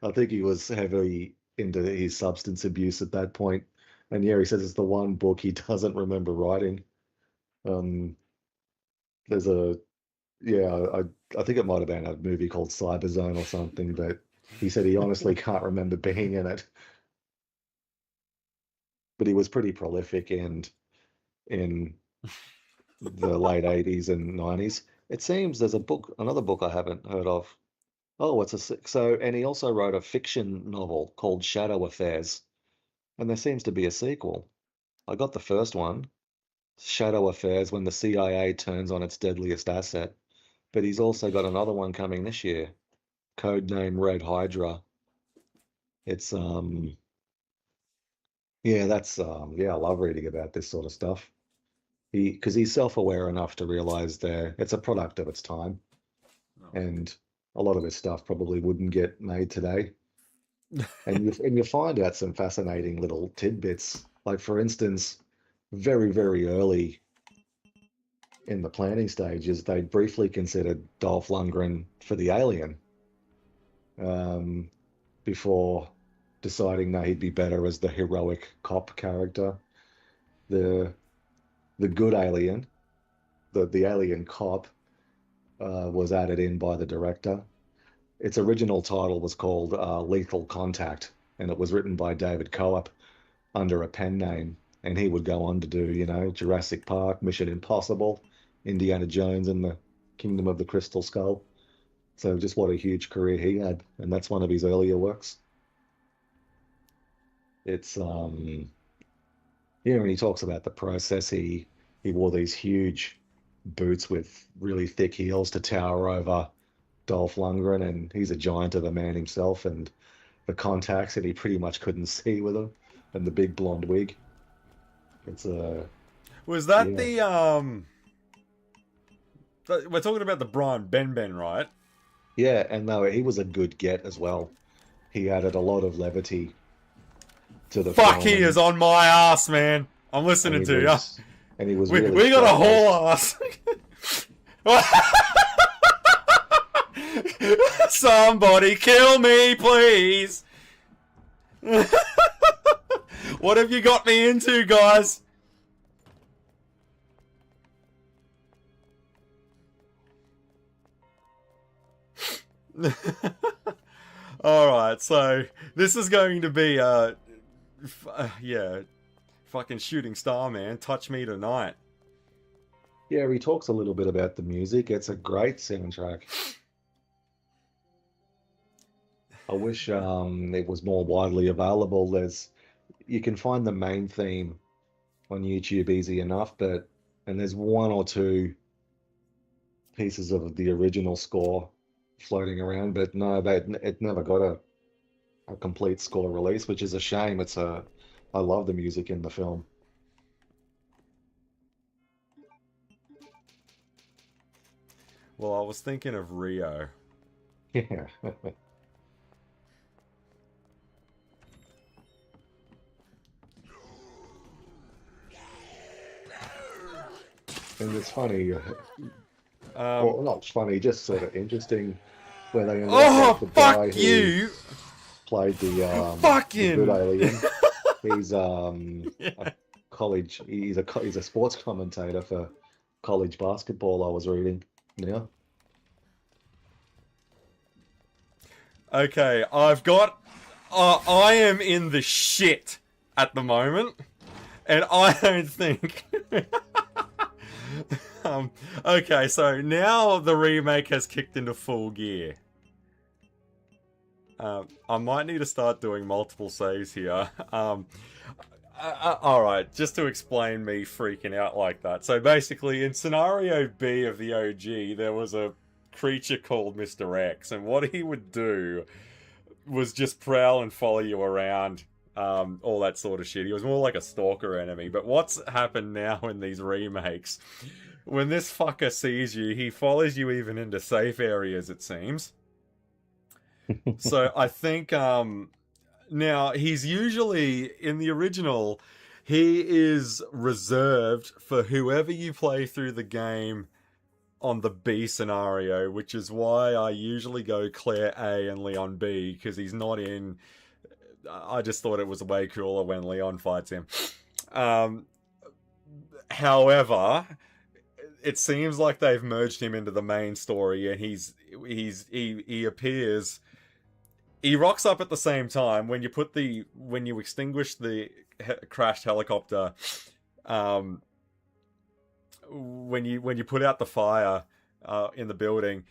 I think he was heavily into his substance abuse at that point, and yeah, he says it's the one book he doesn't remember writing. Um, there's a yeah, I think it might have been a movie called Cyberzone or something, but he said he honestly can't remember being in it. But he was pretty prolific and in the late 80s and 90s. It seems there's another book I haven't heard of. Oh, and he also wrote a fiction novel called Shadow Affairs, and there seems to be a sequel. I got the first one, Shadow Affairs, when the CIA turns on its deadliest asset, but he's also got another one coming this year, codename Red Hydra. It's yeah, that's yeah, I love reading about this sort of stuff. Because he's self-aware enough to realize that it's a product of its time, and a lot of his stuff probably wouldn't get made today. And you find out some fascinating little tidbits. Like for instance, very, very early in the planning stages, they briefly considered Dolph Lundgren for the Alien, before deciding that he'd be better as the heroic cop character. The the good alien, the alien cop, was added in by the director. Its original title was called Lethal Contact, and it was written by David Coop under a pen name. And he would go on to do, Jurassic Park, Mission Impossible, Indiana Jones, and the Kingdom of the Crystal Skull. So just what a huge career he had, and that's one of his earlier works. It's yeah, when he talks about the process, he wore these huge boots with really thick heels to tower over Dolph Lundgren, and he's a giant of a man himself, and the contacts that he pretty much couldn't see with them, and the big blonde wig. It's Was that yeah. We're talking about the Brian Ben, right? Yeah, and no, he was a good get as well. He added a lot of levity to the Fuck, film, he is on my ass, man. I'm and listening he to ya. was and he was We, really we got a straight-laced. whole ass. Somebody kill me, please. What have you got me into, guys? Alright, so this is going to be, yeah, fucking Shooting Star, man. Touch Me Tonight. Yeah, he talks a little bit about the music. It's a great soundtrack. I wish it was more widely available. You can find the main theme on YouTube easy enough, and there's one or two pieces of the original score floating around, but no, it never got a complete score release, which is a shame. I love the music in the film. Well, I was thinking of Rio. Yeah. And it's funny, well, not funny, just sort of interesting, where they ended up with the guy fuck who you! played the Fucking good alien. He's Yeah. a college. He's a sports commentator for college basketball. I was reading. Yeah. Okay, I've got. I am in the shit at the moment, and I don't think. Okay, so now the remake has kicked into full gear. I might need to start doing multiple saves here. Alright, just to explain me freaking out like that. So basically, in scenario B of the OG, there was a creature called Mr. X, and what he would do was just prowl and follow you around, all that sort of shit. He was more like a stalker enemy. But what's happened now in these remakes, when this fucker sees you, he follows you even into safe areas, it seems. So I think, now, he's usually, in the original, he is reserved for whoever you play through the game on the B scenario, which is why I usually go ClaireA and Leon B, because he's not in... I just thought it was way cooler when Leon fights him. However, it seems like they've merged him into the main story, and he appears... He rocks up at the same time when you extinguish the crashed helicopter. When you put out the fire in the building,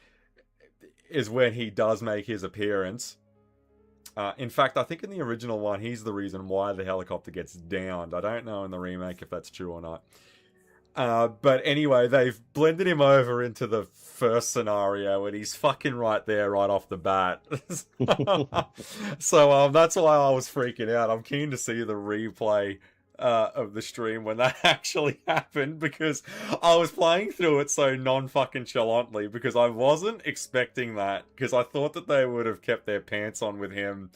is when he does make his appearance. In fact, I think in the original one, he's the reason why the helicopter gets downed. I don't know in the remake if that's true or not. But anyway, they've blended him over into the first scenario, and he's fucking right there right off the bat. So that's why I was freaking out. I'm keen to see the replay of the stream when that actually happened, because I was playing through it so non-fucking challantly, because I wasn't expecting that, because I thought that they would have kept their pants on with him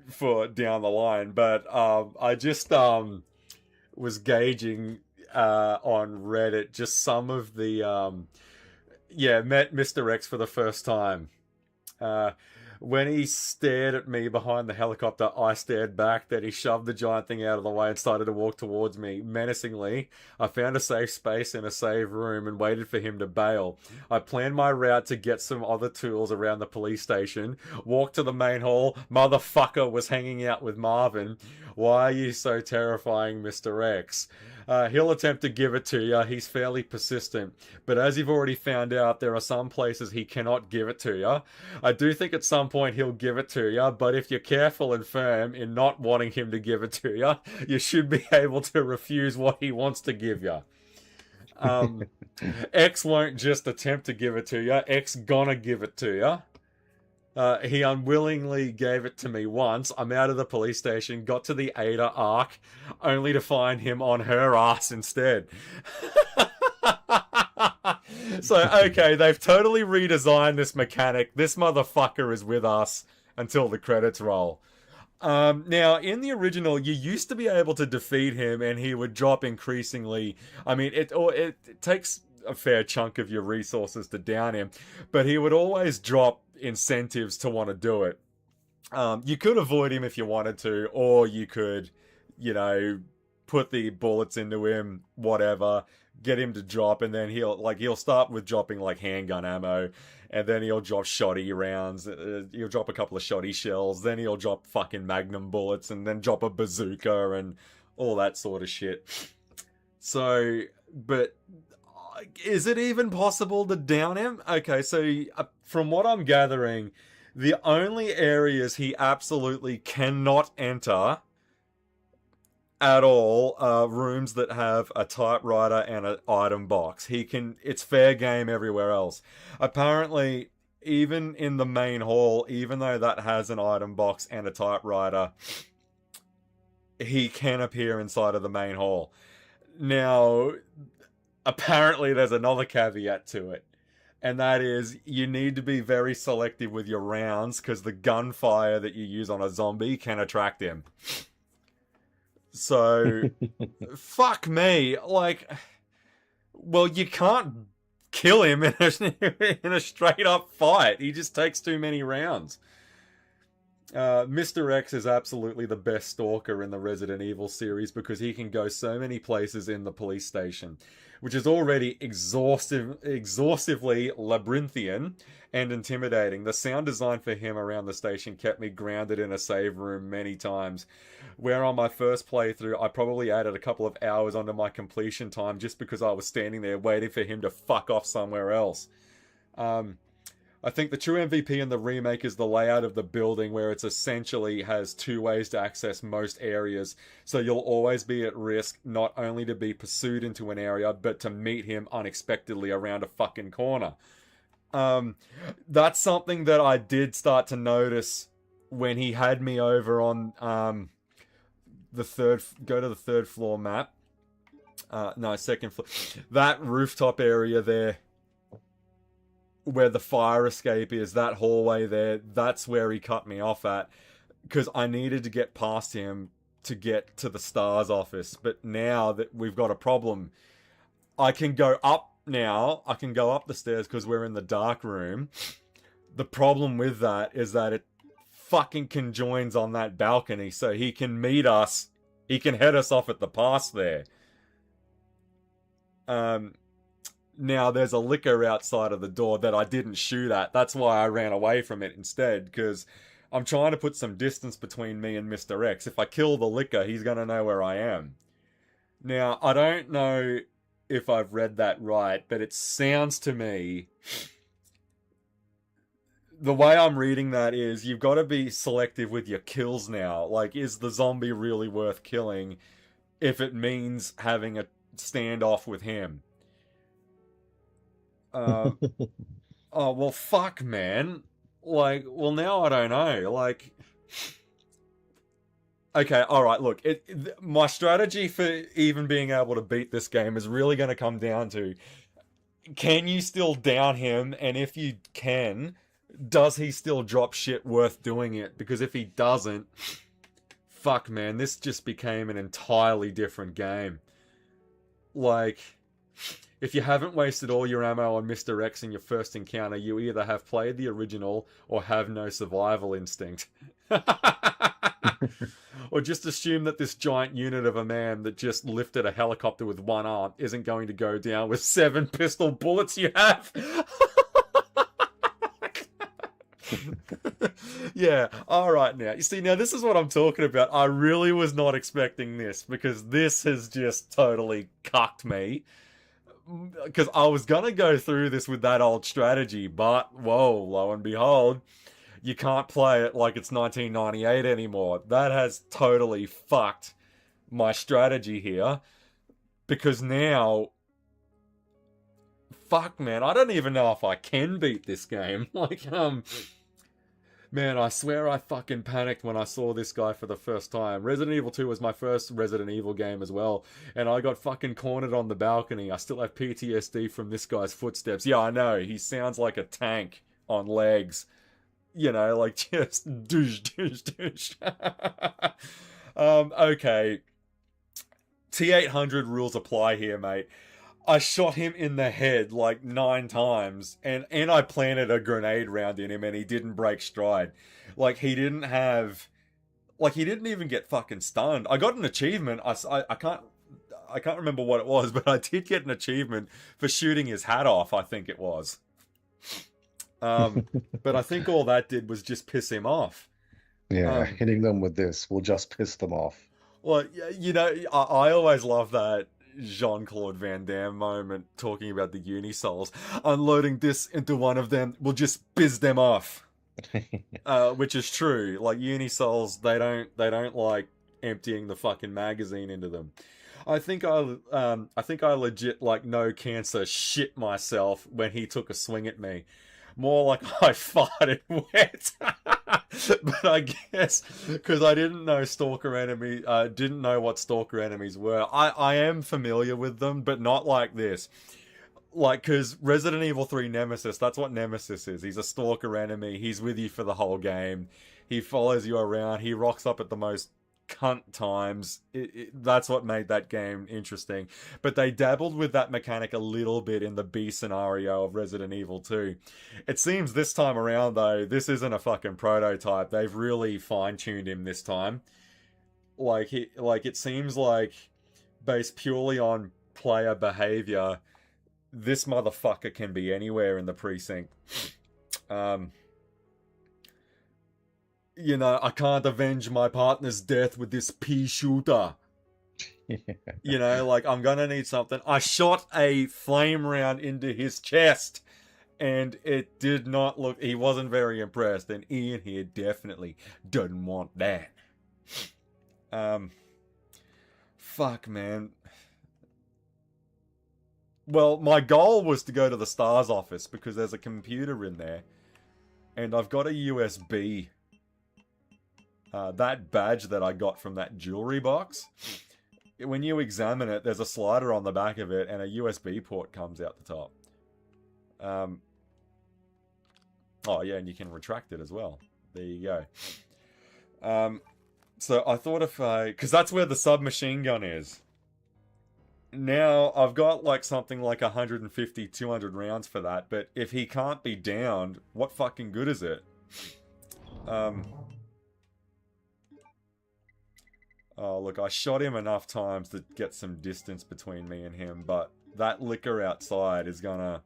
for down the line, but I just was gauging on Reddit just some of the met Mr. X for the first time. When he stared at me behind the helicopter, I stared back. Then he shoved the giant thing out of the way and started to walk towards me menacingly. I found a safe space in a safe room and waited for him to bail. I planned my route to get some other tools around the police station. Walked to the main hall. Motherfucker was hanging out with Marvin. Why are you so terrifying, Mr. X? He'll attempt to give it to you. He's fairly persistent. But as you've already found out, there are some places he cannot give it to you. I do think at some point he'll give it to you, but if you're careful and firm in not wanting him to give it to you, you should be able to refuse what he wants to give you. X won't just attempt to give it to you. X gonna give it to you. He unwillingly gave it to me once. I'm out of the police station, got to the Ada arc, only to find him on her ass instead. So, okay, they've totally redesigned this mechanic. This motherfucker is with us until the credits roll. Now, in the original, you used to be able to defeat him and he would drop increasingly. I mean, it takes a fair chunk of your resources to down him, but he would always drop incentives to want to do it. You could avoid him if you wanted to, or you could, you know, put the bullets into him, whatever, get him to drop, and then he'll start with dropping like handgun ammo, and then he'll drop shoddy rounds, he'll drop a couple of shoddy shells, then he'll drop fucking magnum bullets, and then drop a bazooka and all that sort of shit. So, but is it even possible to down him? Okay, so from what I'm gathering, the only areas he absolutely cannot enter at all are rooms that have a typewriter and an item box. It's fair game everywhere else. Apparently, even in the main hall, even though that has an item box and a typewriter, he can appear inside of the main hall. Now, apparently there's another caveat to it. And that is, you need to be very selective with your rounds, because the gunfire that you use on a zombie can attract him. So, fuck me. Like, well, you can't kill him in a straight up fight. He just takes too many rounds. Mr. X is absolutely the best stalker in the Resident Evil series because he can go so many places in the police station, which is already exhaustively labyrinthian and intimidating. The sound design for him around the station kept me grounded in a save room many times, where on my first playthrough I probably added a couple of hours onto my completion time just because I was standing there waiting for him to fuck off somewhere else. I think the true MVP in the remake is the layout of the building, where it's essentially has two ways to access most areas, so you'll always be at risk not only to be pursued into an area, but to meet him unexpectedly around a fucking corner. That's something that I did start to notice when he had me over on the third floor map. No, second floor. That rooftop area there, where the fire escape is, that hallway there, that's where he cut me off at, because I needed to get past him to get to the STARS office. But now that we've got a problem, I can go up now, I can go up the stairs because we're in the dark room. The problem with that is that it fucking conjoins on that balcony, so he can meet us, he can head us off at the pass there. Now, there's a licker outside of the door that I didn't shoot at. That's why I ran away from it instead, because I'm trying to put some distance between me and Mr. X. If I kill the licker, he's going to know where I am. Now, I don't know if I've read that right, but it sounds to me, the way I'm reading that is, you've got to be selective with your kills now. Like, is the zombie really worth killing if it means having a standoff with him? Oh, well, fuck, man. Like, well, now I don't know. Like, okay, alright, look, my strategy for even being able to beat this game is really going to come down to, can you still down him? And if you can, does he still drop shit worth doing it? Because if he doesn't, fuck, man, this just became an entirely different game. Like, if you haven't wasted all your ammo on Mr. X in your first encounter, you either have played the original or have no survival instinct. Or just assume that this giant unit of a man that just lifted a helicopter with one arm isn't going to go down with 7 pistol bullets you have. Yeah, alright now. You see, now this is what I'm talking about. I really was not expecting this, because this has just totally cucked me. Because I was going to go through this with that old strategy, but, whoa, lo and behold, you can't play it like it's 1998 anymore. That has totally fucked my strategy here. Because now, fuck, man, I don't even know if I can beat this game. Like, man, I swear I fucking panicked when I saw this guy for the first time. Resident Evil 2 was my first Resident Evil game as well, and I got fucking cornered on the balcony. I still have PTSD from this guy's footsteps. Yeah, I know, he sounds like a tank on legs. You know, like just douche, douche, douche. Okay. T800 rules apply here, mate. I shot him in the head like 9 times, and I planted a grenade round in him, and he didn't break stride. Like, he didn't have... Like, he didn't even get fucking stunned. I got an achievement. I can't remember what it was, but I did get an achievement for shooting his hat off, I think it was. But I think all that did was just piss him off. Yeah, hitting them with this will just piss them off. Well, you know, I always love that Jean-Claude Van Damme moment talking about the Unisouls. Unloading this into one of them will just bizz them off. Which is true. Like, Unisouls, they don't like emptying the fucking magazine into them. I think I legit, like, no cancer shit myself when he took a swing at me. More like I farted wet. But I guess because I didn't know didn't know what stalker enemies were. I am familiar with them, but not like this. Like, because Resident Evil 3 Nemesis, that's what Nemesis is. He's a stalker enemy. He's with you for the whole game. He follows you around. He rocks up at the most cunt times. That's what made that game interesting. But they dabbled with that mechanic a little bit in the B scenario of Resident Evil 2. It seems this time around, though, this isn't a fucking prototype. They've really fine-tuned him this time. It seems like, based purely on player behavior, this motherfucker can be anywhere in the precinct. You know, I can't avenge my partner's death with this pea shooter. You know, like, I'm gonna need something. I shot a flame round into his chest, and it did not look... He wasn't very impressed, and Ian here definitely doesn't want that. Fuck, man. Well, my goal was to go to the STARS office, because there's a computer in there, and I've got a USB... that badge that I got from that jewelry box, when you examine it, there's a slider on the back of it, and a USB port comes out the top. Oh yeah, and you can retract it as well. There you go. So I thought if because that's where the submachine gun is. Now, I've got like something like 150, 200 rounds for that, but if he can't be downed, what fucking good is it? Oh, look, I shot him enough times to get some distance between me and him, but that liquor outside is gonna...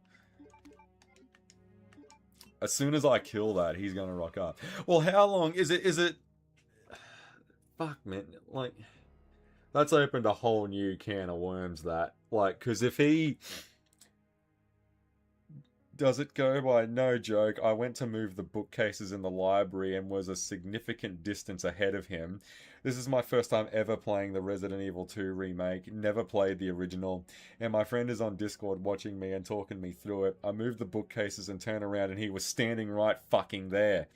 As soon as I kill that, he's gonna rock up. Well, how long is it... Fuck, man, like... That's opened a whole new can of worms, that. Like, because if he... Does it go by... No joke, I went to move the bookcases in the library and was a significant distance ahead of him. This is my first time ever playing the Resident Evil 2 remake, never played the original, and my friend is on Discord watching me and talking me through it. I moved the bookcases and turned around and he was standing right fucking there.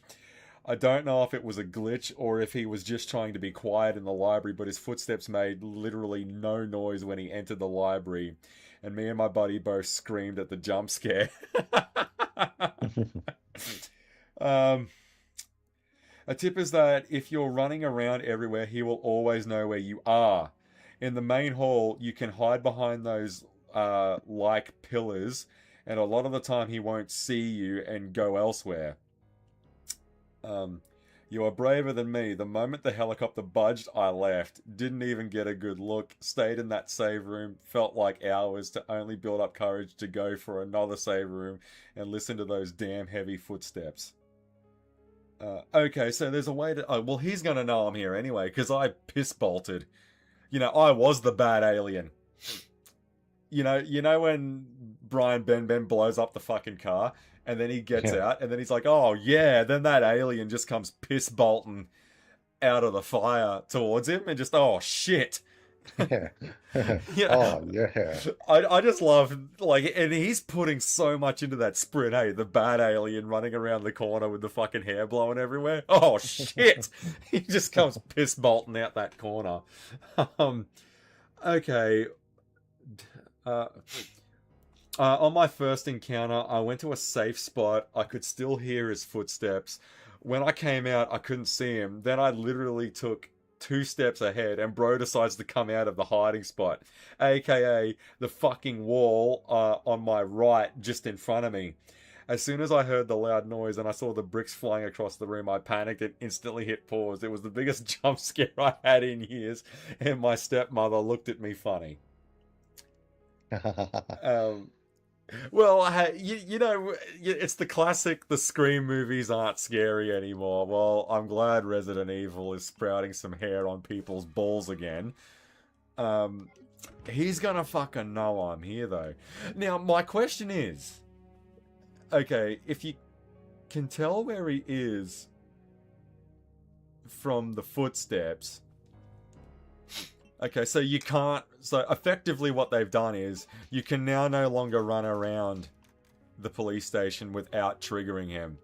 I don't know if it was a glitch or if he was just trying to be quiet in the library, but his footsteps made literally no noise when he entered the library, and me and my buddy both screamed at the jump scare. A tip is that if you're running around everywhere, he will always know where you are. In the main hall, you can hide behind those, like pillars, and a lot of the time he won't see you and go elsewhere. You are braver than me. The moment the helicopter budged, I left. Didn't even get a good look. Stayed in that save room. Felt like hours to only build up courage to go for another save room and listen to those damn heavy footsteps. Okay, so there's a way to... Oh, well, he's gonna know I'm here anyway, because I piss-bolted. You know, I was the bad alien. You know when Brian Ben blows up the fucking car, and then he gets out, and then he's like, oh, yeah, then that alien just comes piss-bolting out of the fire towards him, and just, oh, shit. Yeah. Yeah. Oh, yeah. I just love, like, and he's putting so much into that sprint, hey, the bad alien running around the corner with the fucking hair blowing everywhere. Oh, shit! He just comes piss bolting out that corner. Okay. On my first encounter, I went to a safe spot. I could still hear his footsteps. When I came out, I couldn't see him. Then I literally took 2 steps ahead, and bro decides to come out of the hiding spot, aka the fucking wall on my right, just in front of me. As soon as I heard the loud noise and I saw the bricks flying across the room, I panicked and instantly hit pause. It was the biggest jump scare I had in years, and my stepmother looked at me funny. Well, you know, it's the classic, the Scream movies aren't scary anymore. Well, I'm glad Resident Evil is sprouting some hair on people's balls again. He's gonna fucking know I'm here, though. Now, my question is, okay, if you can tell where he is from the footsteps... Okay, so you can't... So effectively what they've done is you can now no longer run around the police station without triggering him.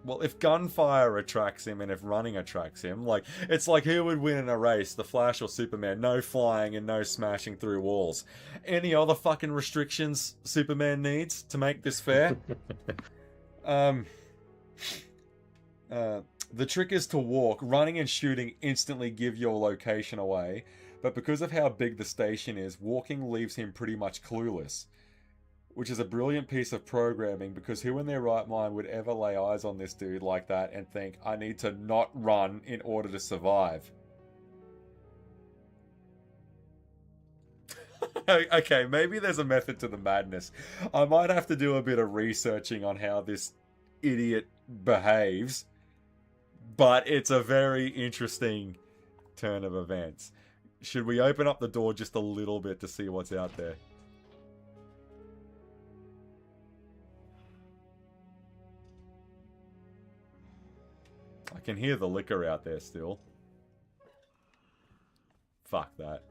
Well, if gunfire attracts him and if running attracts him, like, it's like who would win in a race, the Flash or Superman? No flying and no smashing through walls. Any other fucking restrictions Superman needs to make this fair? The trick is to walk. Running and shooting instantly give your location away, but because of how big the station is, walking leaves him pretty much clueless. Which is a brilliant piece of programming, because who in their right mind would ever lay eyes on this dude like that and think, I need to not run in order to survive? Okay, maybe there's a method to the madness. I might have to do a bit of researching on how this idiot behaves. But it's a very interesting turn of events. Should we open up the door just a little bit to see what's out there? I can hear the liquor out there still. Fuck that.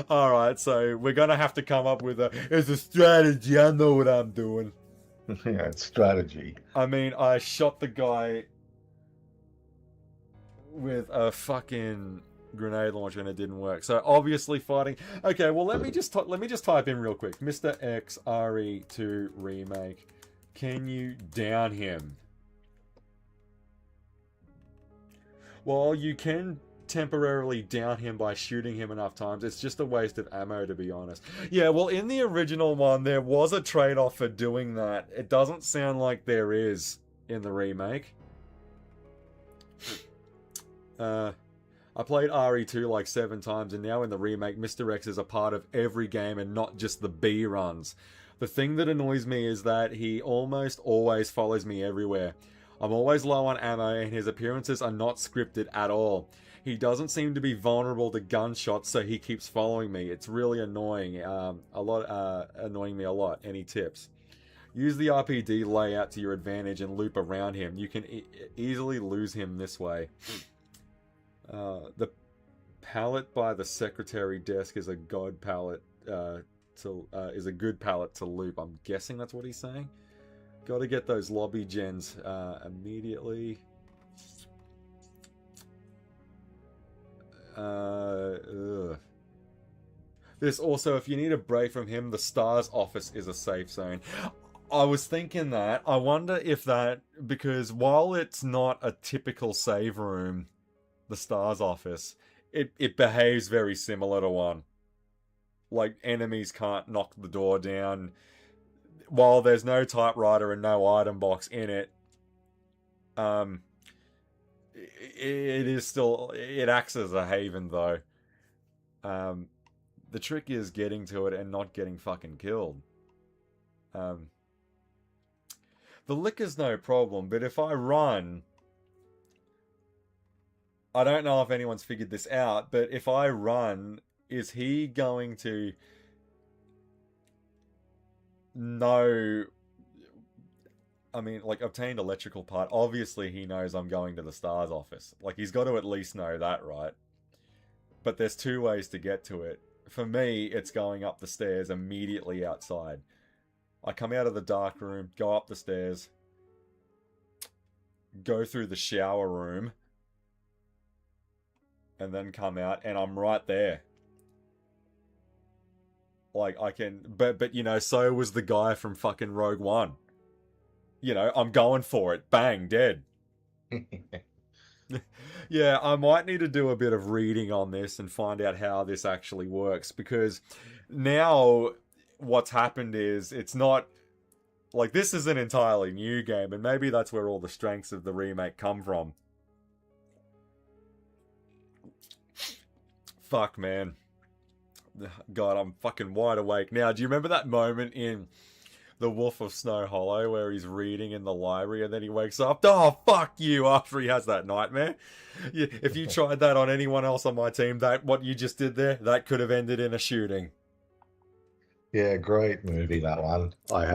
Alright, so we're gonna have to come up with it's a strategy, I know what I'm doing. Yeah, it's strategy. I mean, I shot the guy with a fucking grenade launcher and it didn't work. So obviously fighting. Okay, well let me just type in real quick. Mr. X RE2 remake. Can you down him? Well, you can temporarily down him by shooting him enough times. It's just a waste of ammo, to be honest. Yeah, well, in the original one, there was a trade-off for doing that. It doesn't sound like there is in the remake. I played RE2 like 7 times, and now in the remake, Mr. X is a part of every game and not just the B runs. The thing that annoys me is that he almost always follows me everywhere. I'm always low on ammo, and his appearances are not scripted at all. He doesn't seem to be vulnerable to gunshots, so he keeps following me. It's really annoying. Annoying me a lot. Any tips? Use the RPD layout to your advantage and loop around him. You can easily lose him this way. The pallet by the secretary desk is a god pallet. Is a good pallet to loop. I'm guessing that's what he's saying. Got to get those lobby gens immediately. This also, if you need a break from him, the STARS office is a safe zone. I was thinking that. I wonder if that, because while it's not a typical save room, the STARS office, it behaves very similar to one. Like, enemies can't knock the door down. While there's no typewriter and no item box in it, it is still, it acts as a haven though. The trick is getting to it and not getting fucking killed. The liquor's no problem, but if I run, I don't know if anyone's figured this out, but if I run, is he going to know? I mean, like, obtained electrical part. Obviously, he knows I'm going to the STARS office. Like, he's got to at least know that, right? But there's 2 ways to get to it. For me, it's going up the stairs immediately outside. I come out of the dark room, go up the stairs, go through the shower room, and then come out, and I'm right there. Like, I can... But you know, so was the guy from fucking Rogue One. you know, I'm going for it. Bang, dead. Yeah, I might need to do a bit of reading on this and find out how this actually works, because now what's happened is it's not like this is an entirely new game, and maybe that's where all the strengths of the remake come from. Fuck, man. God, I'm fucking wide awake now. Do you remember that moment in The Wolf of Snow Hollow where he's reading in the library and then he wakes up? Oh, fuck you, after he has that nightmare. If you tried that on anyone else on my team, that what you just did there, that could have ended in a shooting. Yeah, great movie, that one. I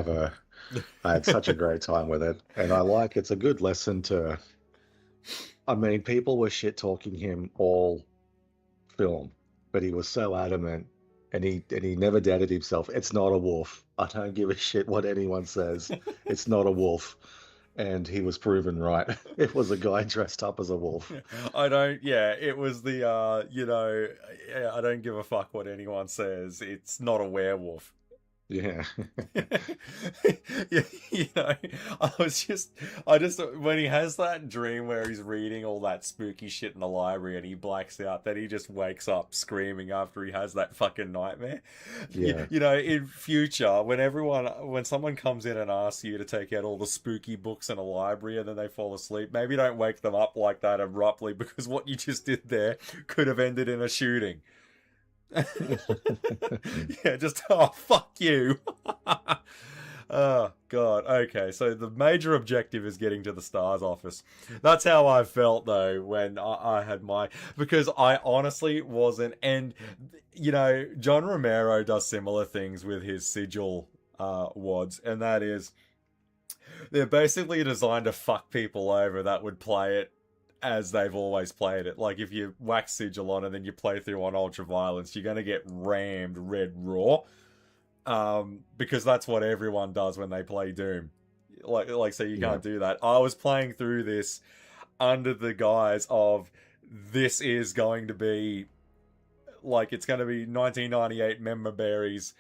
had such a great time with it. And it's a good lesson to, I mean, people were shit talking him all film, but he was so adamant, and he never doubted himself. It's not a wolf. I don't give a shit what anyone says. It's not a wolf. And he was proven right. It was a guy dressed up as a wolf. It was the, I don't give a fuck what anyone says. It's not a werewolf. Yeah. You know, when he has that dream where he's reading all that spooky shit in the library and he blacks out, then he just wakes up screaming after he has that fucking nightmare. Yeah. You know, in future, when someone comes in and asks you to take out all the spooky books in a library and then they fall asleep, maybe don't wake them up like that abruptly, because what you just did there could have ended in a shooting. Yeah, just, oh, fuck you. Oh, God. Okay, so the major objective is getting to the STARS office. That's how I felt, though, when I had because I honestly wasn't, and, you know, John Romero does similar things with his sigil wads, and that is, they're basically designed to fuck people over that would play it as they've always played it. Like, if you wax sigil on and then you play through on ultraviolence, you're going to get rammed red raw, because that's what everyone does when they play Doom. So you can't do that. I was playing through this under the guise of, this is going to be it's going to be 1998 member berries,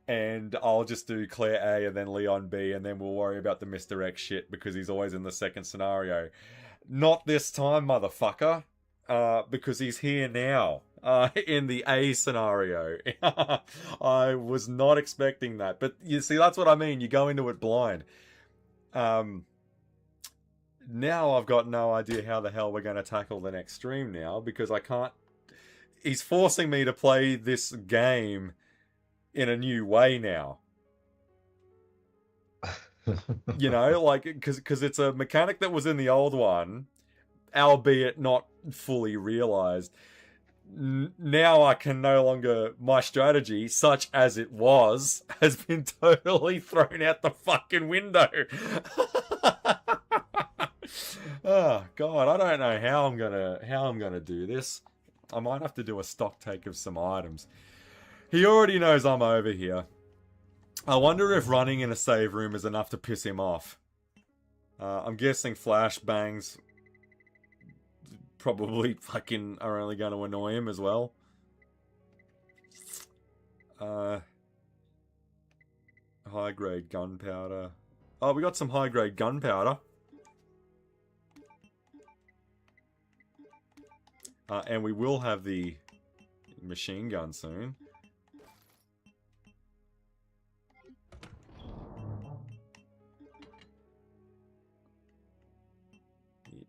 and I'll just do ClaireA and then Leon B, and then we'll worry about the Mr. X shit because he's always in the second scenario. Not this time, motherfucker, because he's here now, in the A scenario. I was not expecting that, but you see, that's what I mean. You go into it blind. Now I've got no idea how the hell we're going to tackle the next stream now, because I can't... He's forcing me to play this game in a new way now. You know, because it's a mechanic that was in the old one, albeit not fully realized. Now I can no longer... My strategy, such as it was, has been totally thrown out the fucking window. Oh, God, I don't know how I'm gonna do this. I might have to do a stock take of some items. He already knows I'm over here. I wonder if running in a save room is enough to piss him off. I'm guessing flashbangs probably fucking are only going to annoy him as well. High-grade gunpowder. Oh, we got some high-grade gunpowder. And we will have the machine gun soon.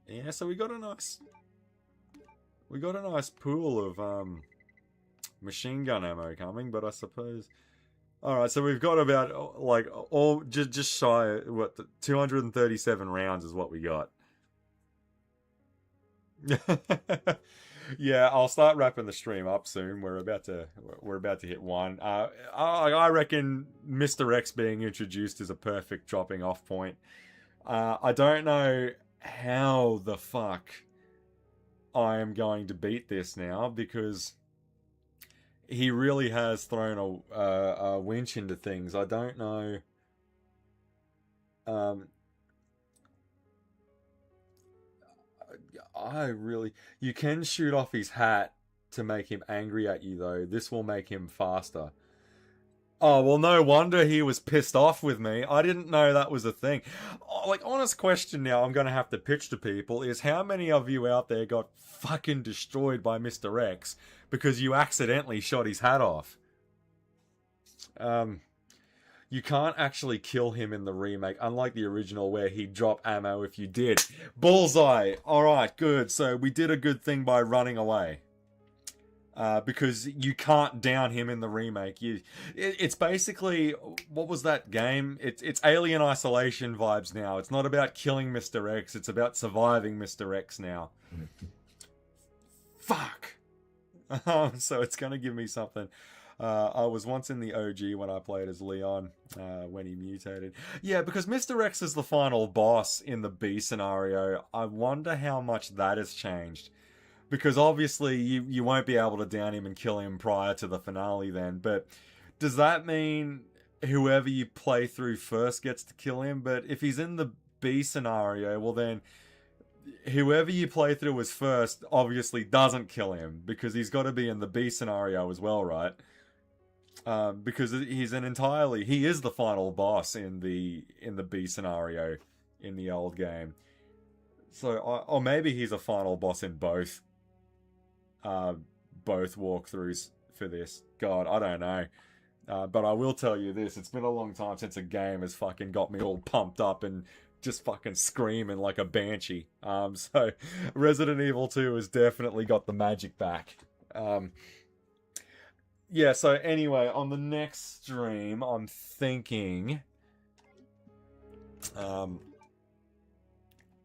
Yeah, so we got a nice pool of machine gun ammo coming, but I suppose... Alright, so we've got about, just shy, 237 rounds is what we got. Yeah, I'll start wrapping the stream up soon. We're about to hit 1. I reckon Mr. X being introduced is a perfect dropping off point. I don't know how the fuck I am going to beat this now, because he really has thrown a winch into things. I don't know. You can shoot off his hat to make him angry at you, though. This will make him faster. Oh, well, no wonder he was pissed off with me. I didn't know that was a thing. Oh, like, honest question now I'm going to have to pitch to people is how many of you out there got fucking destroyed by Mr. X because you accidentally shot his hat off? You can't actually kill him in the remake, unlike the original where he'd drop ammo if you did. Bullseye! Alright, good. So we did a good thing by running away. Because you can't down him in the remake. It's basically, what was that game? It's Alien Isolation vibes now. It's not about killing Mr. X, it's about surviving Mr. X now. Fuck! So it's gonna give me something. I was once in the OG when I played as Leon, when he mutated. Yeah, because Mr. X is the final boss in the B scenario. I wonder how much that has changed. Because obviously you won't be able to down him and kill him prior to the finale then. But does that mean whoever you play through first gets to kill him? But if he's in the B scenario, well then whoever you play through as first obviously doesn't kill him. Because he's got to be in the B scenario as well, right? Because he is the final boss in the B scenario in the old game. So, or maybe he's a final boss in both walkthroughs for this. God, I don't know. But I will tell you this, it's been a long time since a game has fucking got me all pumped up and just fucking screaming like a banshee. So Resident Evil 2 has definitely got the magic back. Yeah, so anyway, on the next stream, I'm thinking...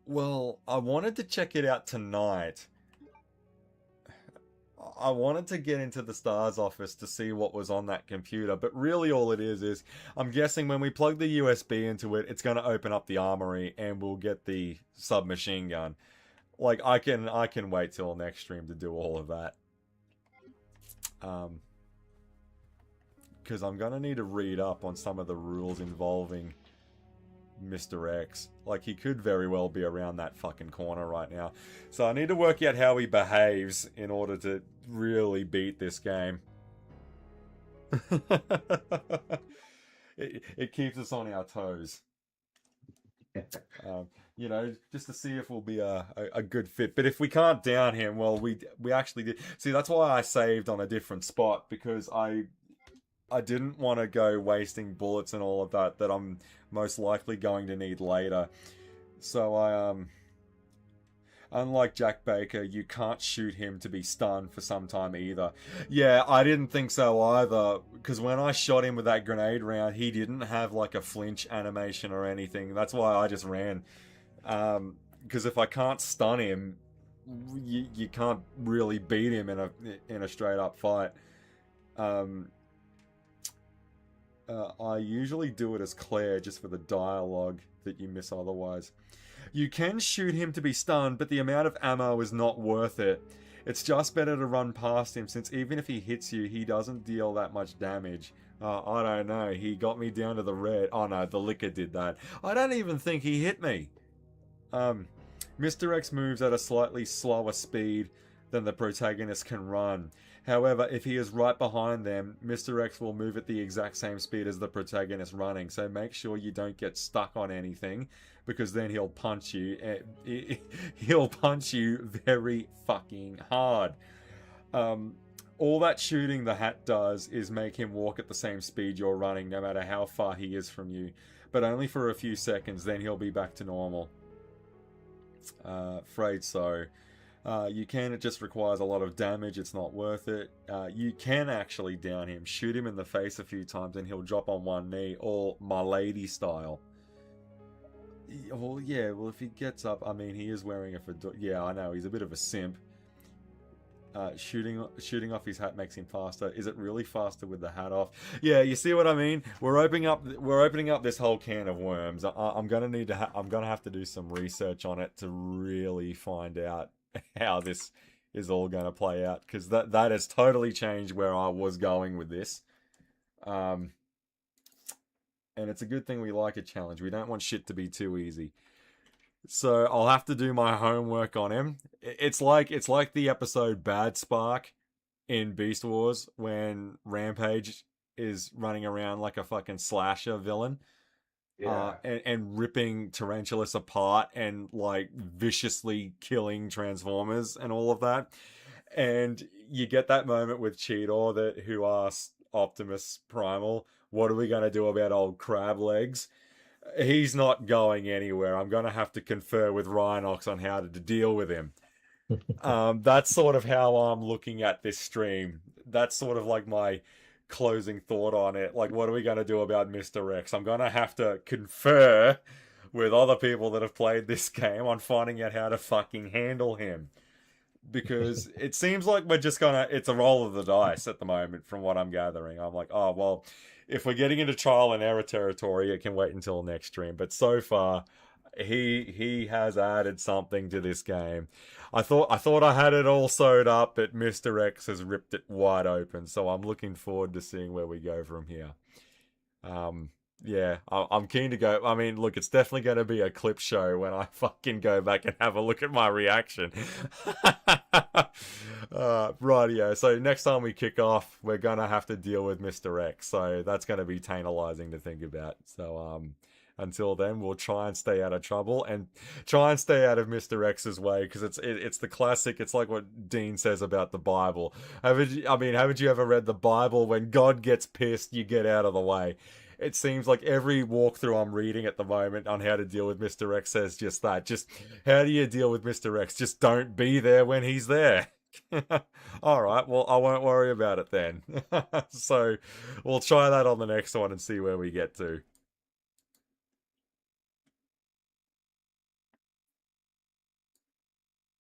well, I wanted to check it out tonight. I wanted to get into the STARS office to see what was on that computer, but really all it is I'm guessing when we plug the USB into it, it's going to open up the armory and we'll get the submachine gun. Like, I can wait till next stream to do all of that. Because I'm going to need to read up on some of the rules involving Mr. X. Like, he could very well be around that fucking corner right now. So I need to work out how he behaves in order to really beat this game. It keeps us on our toes. You know, just to see if we'll be a good fit. But if we can't down him, well, we actually did. See, that's why I saved on a different spot, because I didn't want to go wasting bullets and all of that I'm most likely going to need later. So I, unlike Jack Baker, you can't shoot him to be stunned for some time either. Yeah, I didn't think so either, because when I shot him with that grenade round, he didn't have like a flinch animation or anything. That's why I just ran. Because if I can't stun him, you can't really beat him in a straight up fight. I usually do it as Claire just for the dialogue that you miss otherwise. You can shoot him to be stunned, but the amount of ammo is not worth it. It's just better to run past him, since even if he hits you, he doesn't deal that much damage. I don't know, he got me down to the red. Oh no, the liquor did that. I don't even think he hit me. Mr. X moves at a slightly slower speed than the protagonist can run. However, if he is right behind them, Mr. X will move at the exact same speed as the protagonist running, so make sure you don't get stuck on anything, because then he'll punch you. He'll punch you very fucking hard. All that shooting the hat does is make him walk at the same speed you're running, no matter how far he is from you, but only for a few seconds, then he'll be back to normal. Afraid so. You can, it just requires a lot of damage, it's not worth it. You can actually down him, shoot him in the face a few times and he'll drop on one knee, or my lady style. Well, yeah, well if he gets up, I mean he is wearing a fedora, yeah I know, he's a bit of a simp. Shooting off his hat makes him faster. Is it really faster with the hat off? Yeah, you see what I mean? We're opening up this whole can of worms. I'm gonna have to do some research on it to really find out how this is all going to play out, because that has totally changed where I was going with this. And it's a good thing we like a challenge. We don't want shit to be too easy. So I'll have to do my homework on him. It's like the episode Bad Spark in Beast Wars when Rampage is running around like a fucking slasher villain. Yeah. And ripping Tarantulas apart and like viciously killing Transformers and all of that. And you get that moment with Cheetor who asks Optimus Primal, "What are we going to do about old crab legs?" He's not going anywhere. I'm going to have to confer with Rhinox on how to deal with him. That's sort of how I'm looking at this stream. That's sort of like my closing thought on it. Like, what are we going to do about Mr. X? I'm going to have to confer with other people that have played this game on finding out how to fucking handle him. Because it seems like we're just gonna, it's a roll of the dice at the moment from what I'm gathering. I'm like, oh, well, if we're getting into trial and error territory, it can wait until next stream. But so far, he has added something to this game. I thought I had it all sewed up, but Mr. X has ripped it wide open. So I'm looking forward to seeing where we go from here. Yeah, I'm keen to go. I mean, look, it's definitely going to be a clip show when I fucking go back and have a look at my reaction. Rightio. So next time we kick off, we're going to have to deal with Mr. X. So that's going to be tantalizing to think about. So, until then, we'll try and stay out of trouble and try and stay out of Mr. X's way, because it's the classic. It's like what Dean says about the Bible. Haven't you ever read the Bible? When God gets pissed, you get out of the way. It seems like every walkthrough I'm reading at the moment on how to deal with Mr. X says just that. Just, how do you deal with Mr. X? Just don't be there when he's there. All right, well, I won't worry about it then. So we'll try that on the next one and see where we get to.